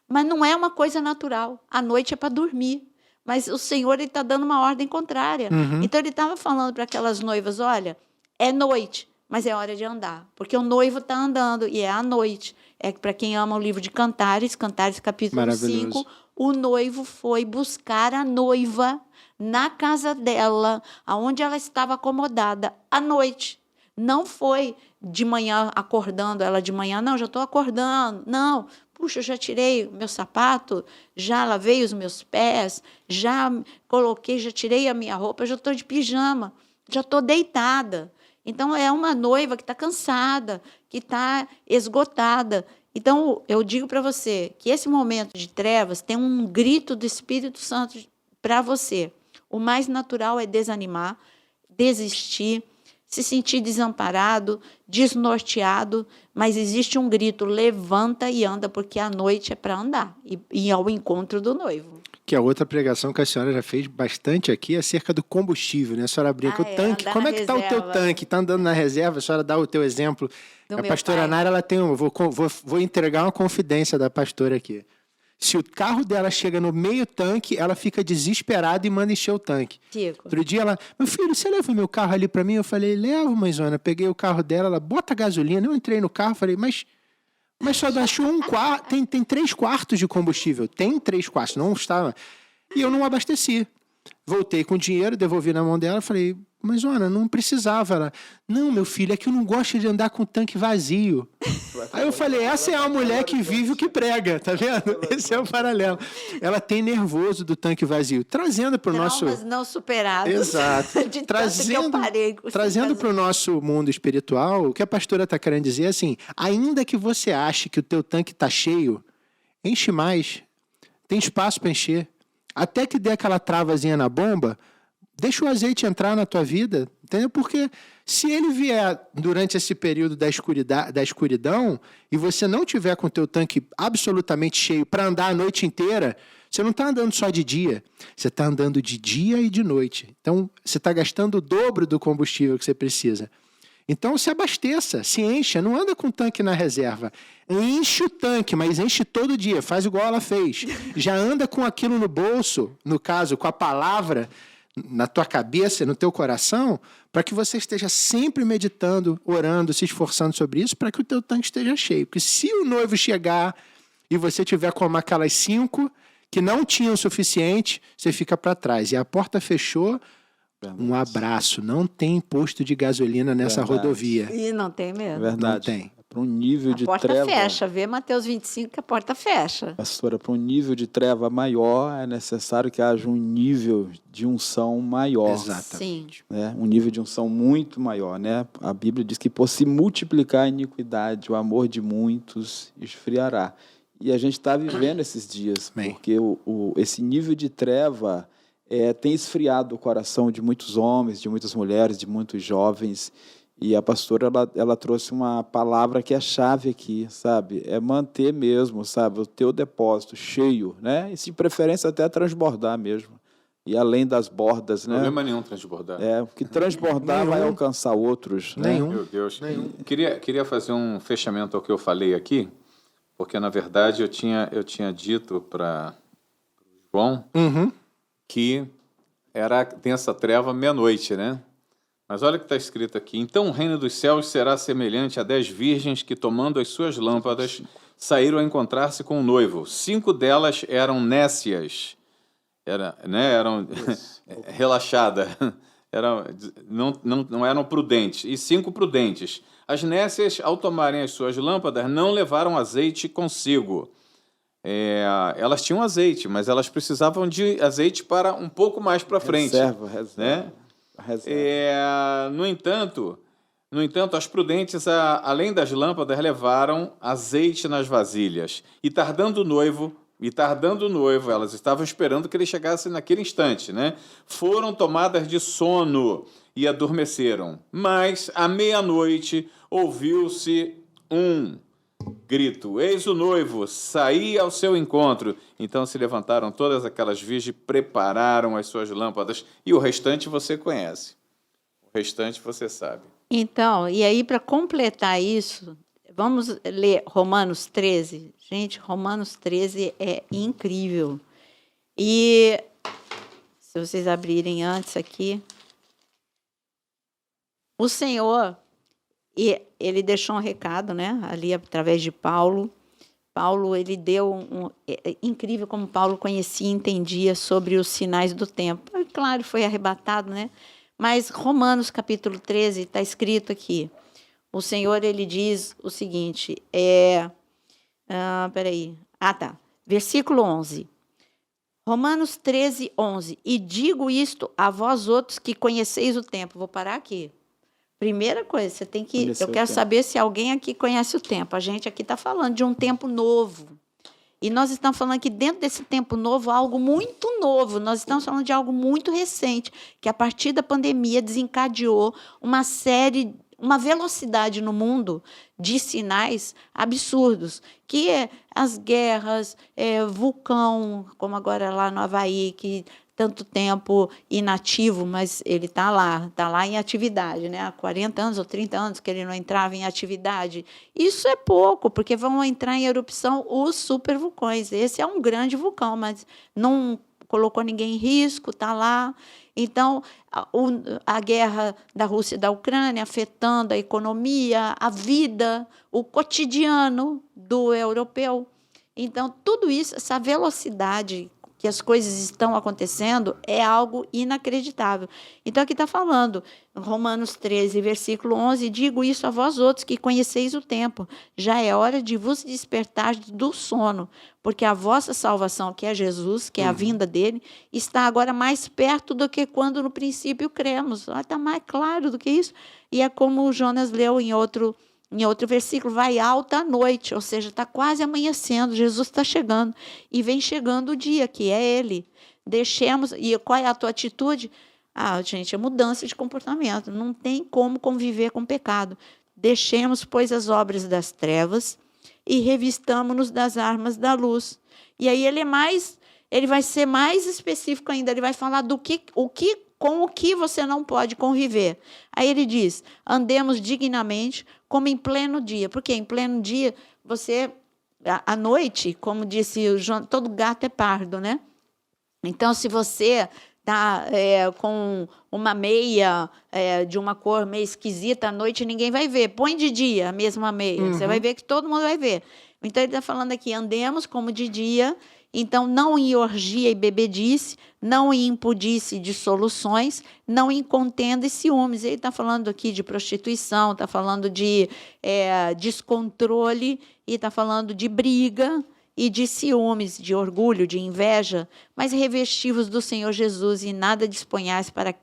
Mas não é uma coisa natural, a noite é para dormir. Mas o Senhor está dando uma ordem contrária. Então, ele estava falando para aquelas noivas, olha, é noite, mas é hora de andar, porque o noivo está andando e é à noite. É que para quem ama o livro de Cantares, Cantares capítulo Maravilhoso. 5, o noivo foi buscar a noiva na casa dela, aonde ela estava acomodada, à noite. Não foi de manhã acordando ela de manhã, não, já estou acordando, não. Puxa, eu já tirei meu sapato, já lavei os meus pés, já coloquei, já tirei a minha roupa, já estou de pijama, já estou deitada. Então, é uma noiva que está cansada, que está esgotada. Então, eu digo para você que esse momento de trevas tem um grito do Espírito Santo para você. O mais natural é desanimar, desistir, se sentir desamparado, desnorteado, mas existe um grito: levanta e anda, porque a noite é para andar e ir ao encontro do noivo. Que a outra pregação que a senhora já fez bastante aqui é acerca do combustível, né? A senhora brinca, o tanque, andar como na é que está o teu reserva. tanque? Está andando na reserva? A senhora dá o teu exemplo. Do A meu pastora pai. Naira, ela tem vou entregar uma confidência da pastora aqui. Se o carro dela chega no meio tanque, ela fica desesperada e manda encher o tanque. Chico. Outro dia ela, meu filho, você leva meu carro ali para mim? Eu falei, levo, mãezona. Peguei o carro dela, ela bota gasolina. Eu entrei no carro, falei, mas só achou um quarto, tem 3 quartos de combustível. Tem 3 quartos, não estava. E eu não abasteci. Voltei com o dinheiro, devolvi na mão dela, falei, mas, Ana, não precisava. Ela, não, meu filho, é que eu não gosto de andar com o tanque vazio. Aí eu falei, essa é a mulher que vive o que prega, tá vendo? Esse é o paralelo. Ela tem nervoso do tanque vazio, trazendo para o nosso... Traumas não superados. Exato. De tanto que eu parei com Trazendo esse para o nosso mundo espiritual, o que a pastora está querendo dizer é assim, ainda que você ache que o teu tanque está cheio, enche mais, tem espaço para encher. Até que dê aquela travazinha na bomba, deixa o azeite entrar na tua vida, entendeu? Porque se ele vier durante esse período da escuridão e você não tiver com o teu tanque absolutamente cheio para andar a noite inteira, você não está andando só de dia, você está andando de dia e de noite. Então, você está gastando o dobro do combustível que você precisa. Então, se abasteça, se encha, não anda com o tanque na reserva. Enche o tanque, mas enche todo dia, faz igual ela fez. Já anda com aquilo no bolso, no caso, com a palavra na tua cabeça, no teu coração, para que você esteja sempre meditando, orando, se esforçando sobre isso, para que o teu tanque esteja cheio. Porque se o noivo chegar e você tiver como aquelas 5 que não tinham o suficiente, você fica para trás. E a porta fechou, um abraço. Não tem posto de gasolina nessa rodovia. E não tem mesmo. Verdade. Não tem. Para um nível A de porta treva. fecha. Vê Mateus 25 que a porta fecha. Pastora, para um nível de treva maior, é necessário que haja um nível de unção maior. Exatamente. Sim. Né? Um nível de unção muito maior. Né? A Bíblia diz que por se multiplicar a iniquidade, o amor de muitos esfriará. E a gente está vivendo esses dias, Bem. porque esse nível de treva tem esfriado o coração de muitos homens, de muitas mulheres, de muitos jovens. E a pastora, ela trouxe uma palavra que é chave aqui, sabe? É manter mesmo, sabe? O teu depósito cheio, né? E, se de preferência, até transbordar mesmo. E além das bordas, né? Problema nenhum transbordar. Porque transbordar vai alcançar outros. Nenhum. Né? Meu Deus. Queria fazer um fechamento ao que eu falei aqui, porque, na verdade, eu tinha dito para João que tem essa treva meia-noite, né? Mas olha o que está escrito aqui. Então o reino dos céus será semelhante a 10 virgens que, tomando as suas lâmpadas, saíram a encontrar-se com o noivo. 5 delas eram nécias, eram relaxadas, não eram prudentes, e 5 prudentes. As nécias, ao tomarem as suas lâmpadas, não levaram azeite consigo. Elas tinham azeite, mas elas precisavam de azeite para um pouco mais para frente. Reserva. Né? No entanto, as prudentes, além das lâmpadas, levaram azeite nas vasilhas. E tardando o noivo, elas estavam esperando que ele chegasse naquele instante, né? Foram tomadas de sono e adormeceram. Mas, à meia-noite, ouviu-se um grito: eis o noivo, saí ao seu encontro. Então se levantaram todas aquelas virgens, prepararam as suas lâmpadas. E o restante você conhece. O restante você sabe. Então, e aí, para completar isso, vamos ler Romanos 13. Gente, Romanos 13 é incrível. E, se vocês abrirem antes aqui, o Senhor, E ele deixou um recado, né, ali através de Paulo. Paulo, ele deu é incrível como Paulo conhecia e entendia sobre os sinais do tempo. Claro, foi arrebatado, né? Mas Romanos capítulo 13 está escrito aqui. O Senhor, ele diz o seguinte, tá. Versículo 11. Romanos 13, 11. E digo isto a vós outros que conheceis o tempo. Vou parar aqui. Primeira coisa, você tem que... Eu quero saber se alguém aqui conhece o tempo. A gente aqui está falando de um tempo novo. E nós estamos falando que dentro desse tempo novo, algo muito novo. Nós estamos falando de algo muito recente, que a partir da pandemia desencadeou uma velocidade no mundo de sinais absurdos, que é as guerras, vulcão, como agora lá no Havaí, que tanto tempo inativo, mas ele está lá em atividade, né? Há 40 anos ou 30 anos que ele não entrava em atividade. Isso é pouco, porque vão entrar em erupção os supervulcões. Esse é um grande vulcão, mas não colocou ninguém em risco, está lá. Então, a guerra da Rússia e da Ucrânia afetando a economia, a vida, o cotidiano do europeu. Então, tudo isso, essa velocidade que as coisas estão acontecendo, é algo inacreditável. Então, aqui está falando, Romanos 13, versículo 11, digo isso a vós outros que conheceis o tempo, já é hora de vos despertar do sono, porque a vossa salvação, que é Jesus, que é a vinda dele, está agora mais perto do que quando no princípio cremos. Está mais claro do que isso. E é como o Jonas leu em outro versículo, vai alta a noite, ou seja, está quase amanhecendo, Jesus está chegando, e vem chegando o dia, que é ele. Deixemos, e qual é a tua atitude? Gente, é mudança de comportamento, não tem como conviver com pecado. Deixemos, pois, as obras das trevas e revistamo-nos das armas da luz. E aí ele vai ser mais específico ainda, ele vai falar com o que você não pode conviver. Aí ele diz, andemos dignamente, como em pleno dia. Porque em pleno dia, à noite, como disse o João, todo gato é pardo, né? Então, se você está com uma meia de uma cor meio esquisita, à noite ninguém vai ver. Põe de dia a mesma meia, você vai ver que todo mundo vai ver. Então, ele está falando aqui, andemos como de dia. Então, não em orgia e bebedice, não em impudice de dissoluções, não em contenda e ciúmes. Ele está falando aqui de prostituição, está falando de descontrole, e está falando de briga e de ciúmes, de orgulho, de inveja, mas revestivos do Senhor Jesus e nada disponhais para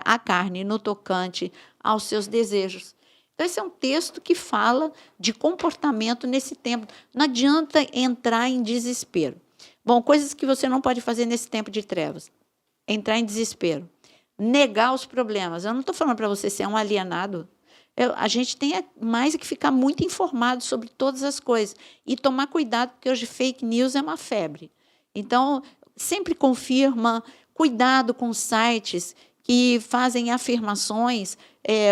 a carne no tocante aos seus desejos. Então, esse é um texto que fala de comportamento nesse tempo. Não adianta entrar em desespero. Bom, coisas que você não pode fazer nesse tempo de trevas. Entrar em desespero. Negar os problemas. Eu não estou falando para você ser um alienado. A gente tem mais que ficar muito informado sobre todas as coisas. E tomar cuidado, porque hoje fake news é uma febre. Então, sempre confirma, cuidado com sites que fazem afirmações.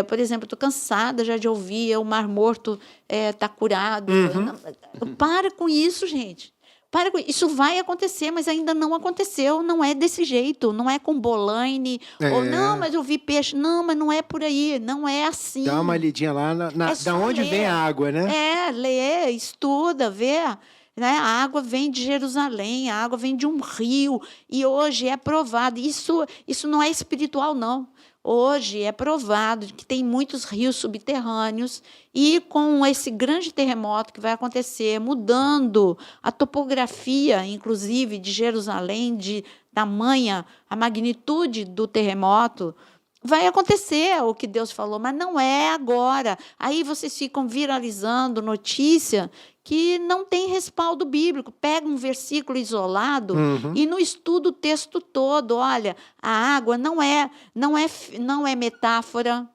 Por exemplo, estou cansada já de ouvir o Mar Morto está curado. Para com isso, gente. Isso vai acontecer, mas ainda não aconteceu. Não é desse jeito. Não é com Bolaine. Ou, não, mas eu vi peixe. Não, mas não é por aí. Não é assim. Dá uma lidinha lá da onde vem a água, né? Lê, estuda, vê. Né? A água vem de Jerusalém, a água vem de um rio. E hoje é provado. Isso não é espiritual, não. Hoje é provado que tem muitos rios subterrâneos e com esse grande terremoto que vai acontecer, mudando a topografia, inclusive, de Jerusalém, de tamanha a magnitude do terremoto, vai acontecer o que Deus falou, mas não é agora. Aí vocês ficam viralizando notícia que não tem respaldo bíblico. Pega um versículo isolado e não estuda o texto todo. Olha, a água não é metáfora.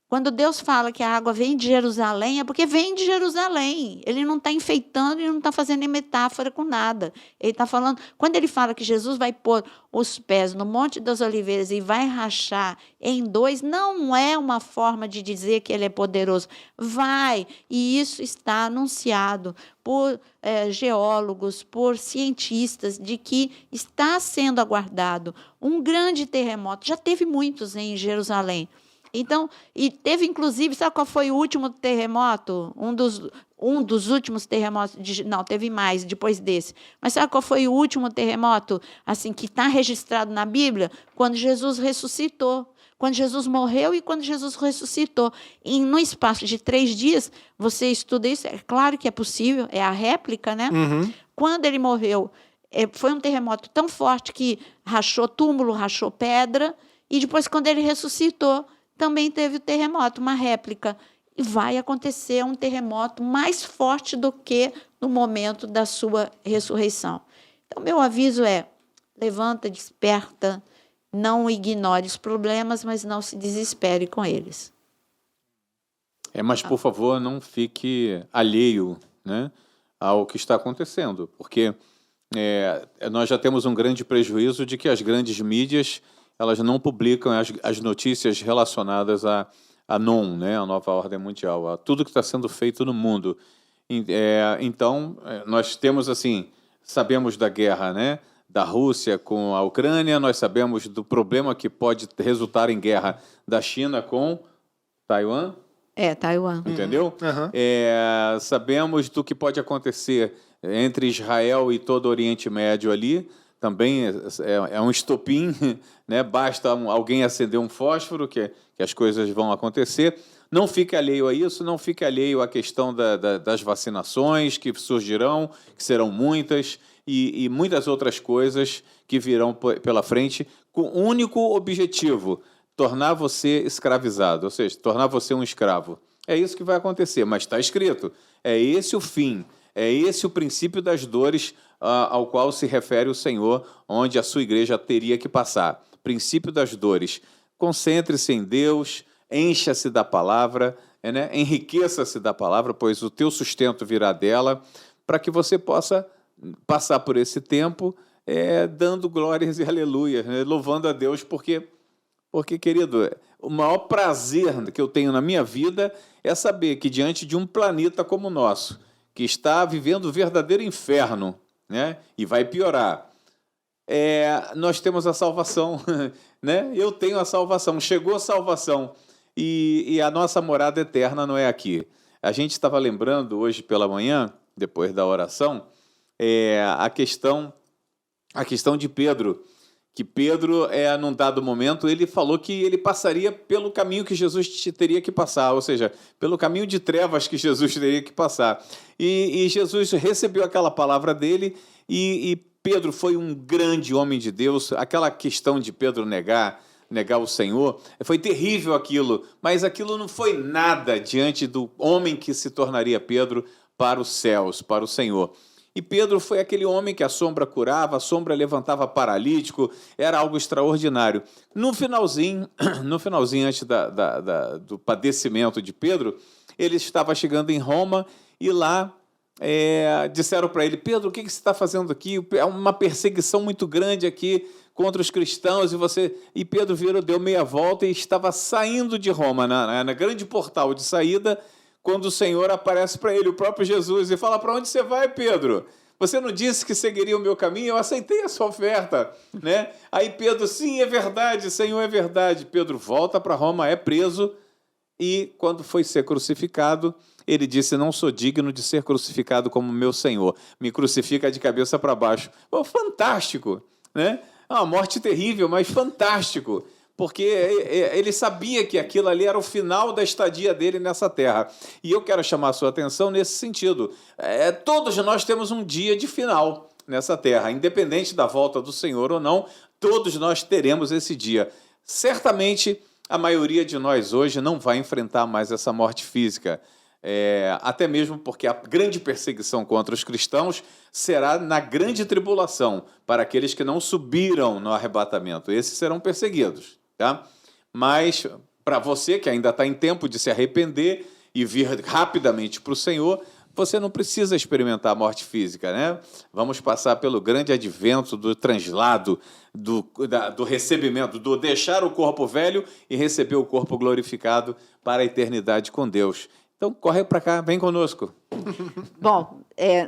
Quando Deus fala que a água vem de Jerusalém, é porque vem de Jerusalém. Ele não está enfeitando e não está fazendo nem metáfora com nada. Ele está falando... Quando ele fala que Jesus vai pôr os pés no Monte das Oliveiras e vai rachar em dois, não é uma forma de dizer que ele é poderoso. Vai, e isso está anunciado por geólogos, por cientistas, de que está sendo aguardado um grande terremoto. Já teve muitos em Jerusalém. Então, e teve inclusive, sabe qual foi o último terremoto? Um dos últimos terremotos, não, teve mais depois desse. Mas sabe qual foi o último terremoto, assim, que está registrado na Bíblia? Quando Jesus ressuscitou. Quando Jesus morreu e quando Jesus ressuscitou. E no espaço de 3 dias, você estuda isso, é claro que é possível, é a réplica, né? Quando ele morreu, foi um terremoto tão forte que rachou túmulo, rachou pedra, e depois, quando ele ressuscitou, também teve o terremoto, uma réplica. E vai acontecer um terremoto mais forte do que no momento da sua ressurreição. Então, meu aviso é: levanta, desperta, não ignore os problemas, mas não se desespere com eles. Mas, por favor, não fique alheio, né, ao que está acontecendo, porque nós já temos um grande prejuízo de que as grandes mídias elas não publicam as notícias relacionadas à NOM, né, a nova ordem mundial, a tudo que está sendo feito no mundo. Então, nós temos assim, sabemos da guerra, né, da Rússia com a Ucrânia, nós sabemos do problema que pode resultar em guerra da China com Taiwan. Taiwan. Entendeu? Sabemos do que pode acontecer entre Israel e todo o Oriente Médio ali. Também é um estopim, né? Basta alguém acender um fósforo que as coisas vão acontecer. Não fique alheio a isso, não fique alheio à questão das vacinações que surgirão, que serão muitas, e muitas outras coisas que virão pela frente, com o único objetivo: tornar você escravizado, ou seja, tornar você um escravo. É isso que vai acontecer, mas está escrito. É esse o fim, é esse o princípio das dores ao qual se refere o Senhor, onde a sua igreja teria que passar. Princípio das dores. Concentre-se em Deus, encha-se da palavra, né? Enriqueça-se da palavra, pois o teu sustento virá dela, para que você possa passar por esse tempo dando glórias e aleluia, né? Louvando a Deus, porque, querido, o maior prazer que eu tenho na minha vida é saber que diante de um planeta como o nosso, que está vivendo o verdadeiro inferno, né, e vai piorar, nós temos a salvação, né? Eu tenho a salvação, chegou a salvação, e a nossa morada eterna não é aqui. A gente estava lembrando hoje pela manhã, depois da oração, a questão de Pedro, que Pedro, num dado momento, ele falou que ele passaria pelo caminho que Jesus teria que passar, ou seja, pelo caminho de trevas que Jesus teria que passar. E Jesus recebeu aquela palavra dele, e Pedro foi um grande homem de Deus. Aquela questão de Pedro negar o Senhor, foi terrível aquilo, mas aquilo não foi nada diante do homem que se tornaria Pedro para os céus, para o Senhor. E Pedro foi aquele homem que a sombra curava, a sombra levantava paralítico, era algo extraordinário. No finalzinho antes do padecimento de Pedro, ele estava chegando em Roma e lá disseram para ele: Pedro, o que você está fazendo aqui? É uma perseguição muito grande aqui contra os cristãos. E Pedro deu meia volta e estava saindo de Roma, na grande portal de saída, quando o Senhor aparece para ele, o próprio Jesus, e fala: para onde você vai, Pedro? Você não disse que seguiria o meu caminho? Eu aceitei a sua oferta, né? Aí Pedro: sim, é verdade, Senhor, é verdade. Pedro volta para Roma, é preso, e quando foi ser crucificado, ele disse: não sou digno de ser crucificado como meu Senhor, me crucifica de cabeça para baixo. Oh, fantástico, né? Uma morte terrível, mas fantástico, porque ele sabia que aquilo ali era o final da estadia dele nessa terra. E eu quero chamar a sua atenção nesse sentido. Todos nós temos um dia de final nessa terra, independente da volta do Senhor ou não, todos nós teremos esse dia. Certamente, a maioria de nós hoje não vai enfrentar mais essa morte física, até mesmo porque a grande perseguição contra os cristãos será na grande tribulação, para aqueles que não subiram no arrebatamento. Esses serão perseguidos. Tá? Mas, para você que ainda está em tempo de se arrepender e vir rapidamente para o Senhor, você não precisa experimentar a morte física, né? Vamos passar pelo grande advento do translado, do recebimento, do deixar o corpo velho e receber o corpo glorificado para a eternidade com Deus. Então, corre para cá, vem conosco. Bom,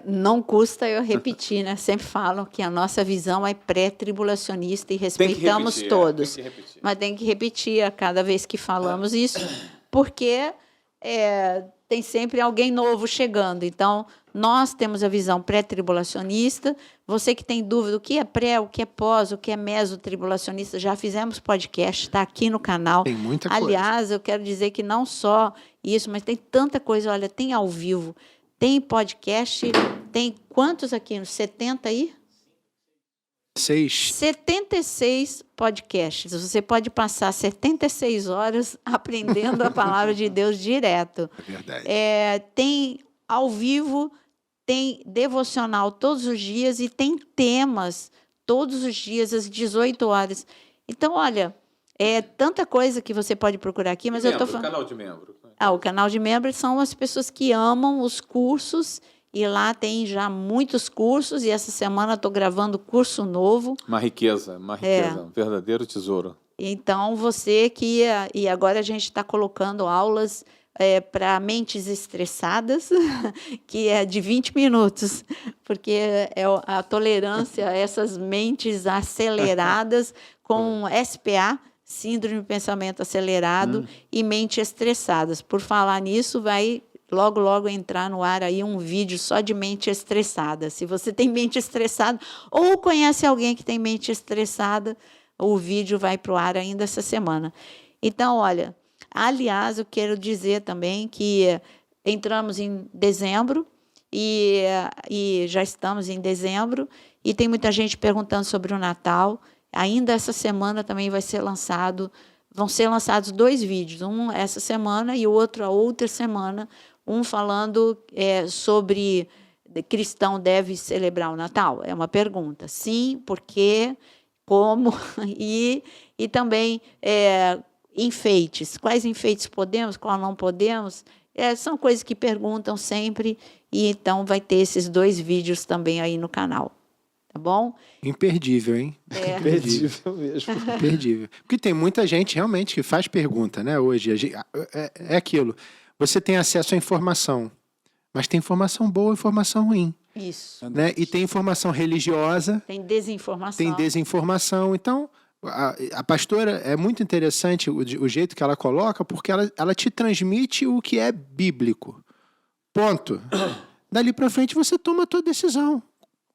não custa eu repetir, né? Sempre falam que a nossa visão é pré-tribulacionista e respeitamos repetir, todos. tem que repetir. Mas tem que repetir a cada vez que falamos isso, porque tem sempre alguém novo chegando. Então, nós temos a visão pré-tribulacionista. Você que tem dúvida, o que é pré, o que é pós, o que é meso-tribulacionista, já fizemos podcast, está aqui no canal. Tem muita coisa. Aliás, eu quero dizer que não só isso, mas tem tanta coisa. Olha, tem ao vivo, tem podcast, tem quantos aqui? 70 aí? 76 podcasts. Você pode passar 76 horas aprendendo a palavra de Deus direto. É verdade. Tem ao vivo, tem devocional todos os dias e tem temas todos os dias, às 18 horas. Então, olha, tanta coisa que você pode procurar aqui, mas eu estou falando... Canal de membro. O canal de membros são as pessoas que amam os cursos, e lá tem já muitos cursos, e essa semana estou gravando curso novo. Uma riqueza, um verdadeiro tesouro. Então, você que... E agora a gente está colocando aulas para mentes estressadas, que é de 20 minutos, porque é a tolerância a essas mentes aceleradas com SPA, Síndrome de Pensamento Acelerado, e mente estressadas. Por falar nisso, vai logo, logo entrar no ar aí um vídeo só de mente estressada. Se você tem mente estressada ou conhece alguém que tem mente estressada, o vídeo vai para o ar ainda essa semana. Então, olha, aliás, eu quero dizer também que entramos em dezembro e já estamos em dezembro, e tem muita gente perguntando sobre o Natal. Ainda essa semana também vão ser lançados 2 vídeos, um essa semana e o outro a outra semana, um falando sobre cristão deve celebrar o Natal. É uma pergunta. Sim, por quê, como, e também enfeites. Quais enfeites podemos, qual não podemos? São coisas que perguntam sempre, e então vai ter esses 2 vídeos também aí no canal. Tá bom? Imperdível, hein? Imperdível mesmo. Imperdível. Porque tem muita gente realmente que faz pergunta, né? Hoje é aquilo. Você tem acesso à informação, mas tem informação boa e informação ruim. Isso. Né? E tem informação religiosa. Tem desinformação. Tem desinformação. Então, a pastora, é muito interessante o jeito que ela coloca, porque ela te transmite o que é bíblico. Ponto. Dali para frente você toma a tua decisão.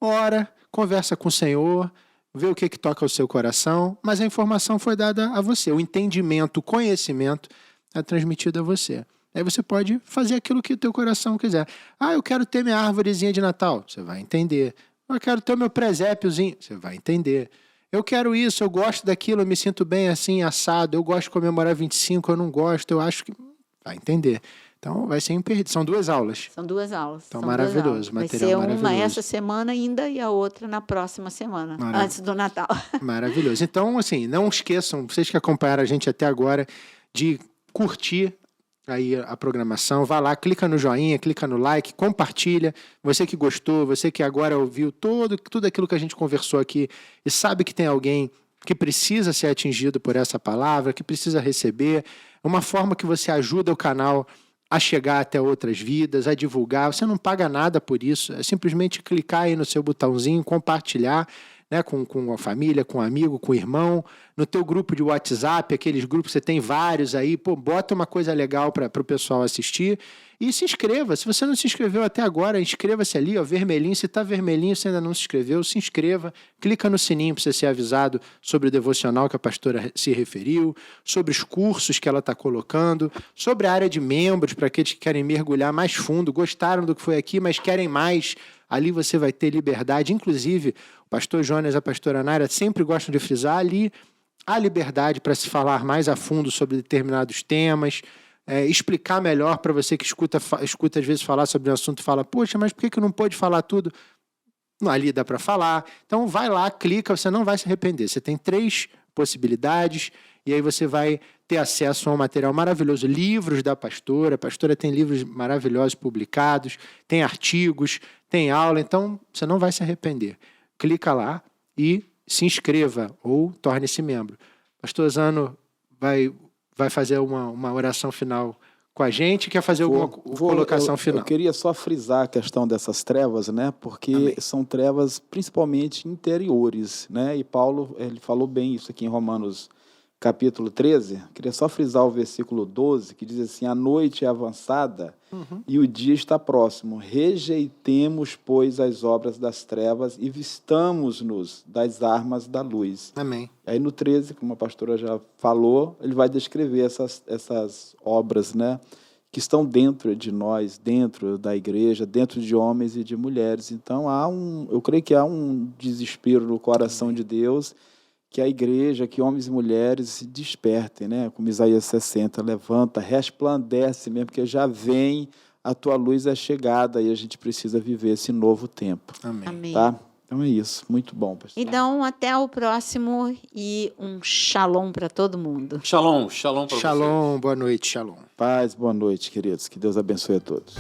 Ora, conversa com o Senhor, vê o que toca o seu coração, mas a informação foi dada a você. O entendimento, o conhecimento é transmitido a você. Aí você pode fazer aquilo que o teu coração quiser. Eu quero ter minha árvorezinha de Natal. Você vai entender. Eu quero ter o meu presépiozinho. Você vai entender. Eu quero isso, eu gosto daquilo, eu me sinto bem assim, assado. Eu gosto de comemorar 25, eu não gosto. Eu acho que... Vai entender. Então, vai ser imperdível. São 2 aulas. São 2 aulas. Então, maravilhoso. Vai Material ser maravilhoso. uma essa semana ainda e a outra na próxima semana, antes do Natal. Maravilhoso. Então, assim, não esqueçam, vocês que acompanharam a gente até agora, de curtir aí a programação. Vá lá, clica no joinha, clica no like, compartilha. Você que gostou, você que agora ouviu tudo aquilo que a gente conversou aqui e sabe que tem alguém que precisa ser atingido por essa palavra, que precisa receber. Uma forma que você ajuda o canal a chegar até outras vidas, a divulgar. Você não paga nada por isso, é simplesmente clicar aí no seu botãozinho, compartilhar, né, com a família, com um amigo, com o irmão, no teu grupo de WhatsApp, aqueles grupos, você tem vários aí, bota uma coisa legal para o pessoal assistir e se inscreva. Se você não se inscreveu até agora, inscreva-se ali, vermelhinho. Se está vermelhinho, você ainda não se inscreveu, se inscreva, clica no sininho para você ser avisado sobre o devocional que a pastora se referiu, sobre os cursos que ela está colocando, sobre a área de membros, para aqueles que querem mergulhar mais fundo, gostaram do que foi aqui, mas querem mais. Ali você vai ter liberdade. Inclusive, o pastor Jonas e a pastora Naira sempre gostam de frisar ali a liberdade para se falar mais a fundo sobre determinados temas, explicar melhor para você que escuta às vezes falar sobre um assunto e fala, poxa, mas por que não pôde falar tudo? Ali dá para falar. Então vai lá, clica, você não vai se arrepender. Você tem 3 possibilidades e aí você vai ter acesso a um material maravilhoso, livros da pastora. A pastora tem livros maravilhosos publicados, tem artigos, tem aula, então você não vai se arrepender. Clica lá e se inscreva ou torne-se membro. Pastor Zano vai fazer uma oração final com a gente. Quer fazer alguma colocação final? Eu queria só frisar a questão dessas trevas, né? Porque Amém. são trevas principalmente interiores, né? E Paulo, ele falou bem isso aqui em Romanos capítulo 13. Queria só frisar o versículo 12, que diz assim: a noite é avançada e o dia está próximo. Rejeitemos, pois, as obras das trevas e vistamos-nos das armas da luz. Amém. Aí no 13, como a pastora já falou, ele vai descrever essas obras, né, que estão dentro de nós, dentro da igreja, dentro de homens e de mulheres. Então eu creio que há um desespero no coração de Deus, que a igreja, que homens e mulheres se despertem, né? Como Isaías 60, levanta, resplandece mesmo, porque já vem, a tua luz é chegada e a gente precisa viver esse novo tempo. Amém. Amém. Tá? Então é isso. Muito bom, pastor. Então, até o próximo e um shalom para todo mundo. Shalom, shalom para vocês. Shalom, boa noite, shalom. Paz, boa noite, queridos. Que Deus abençoe a todos.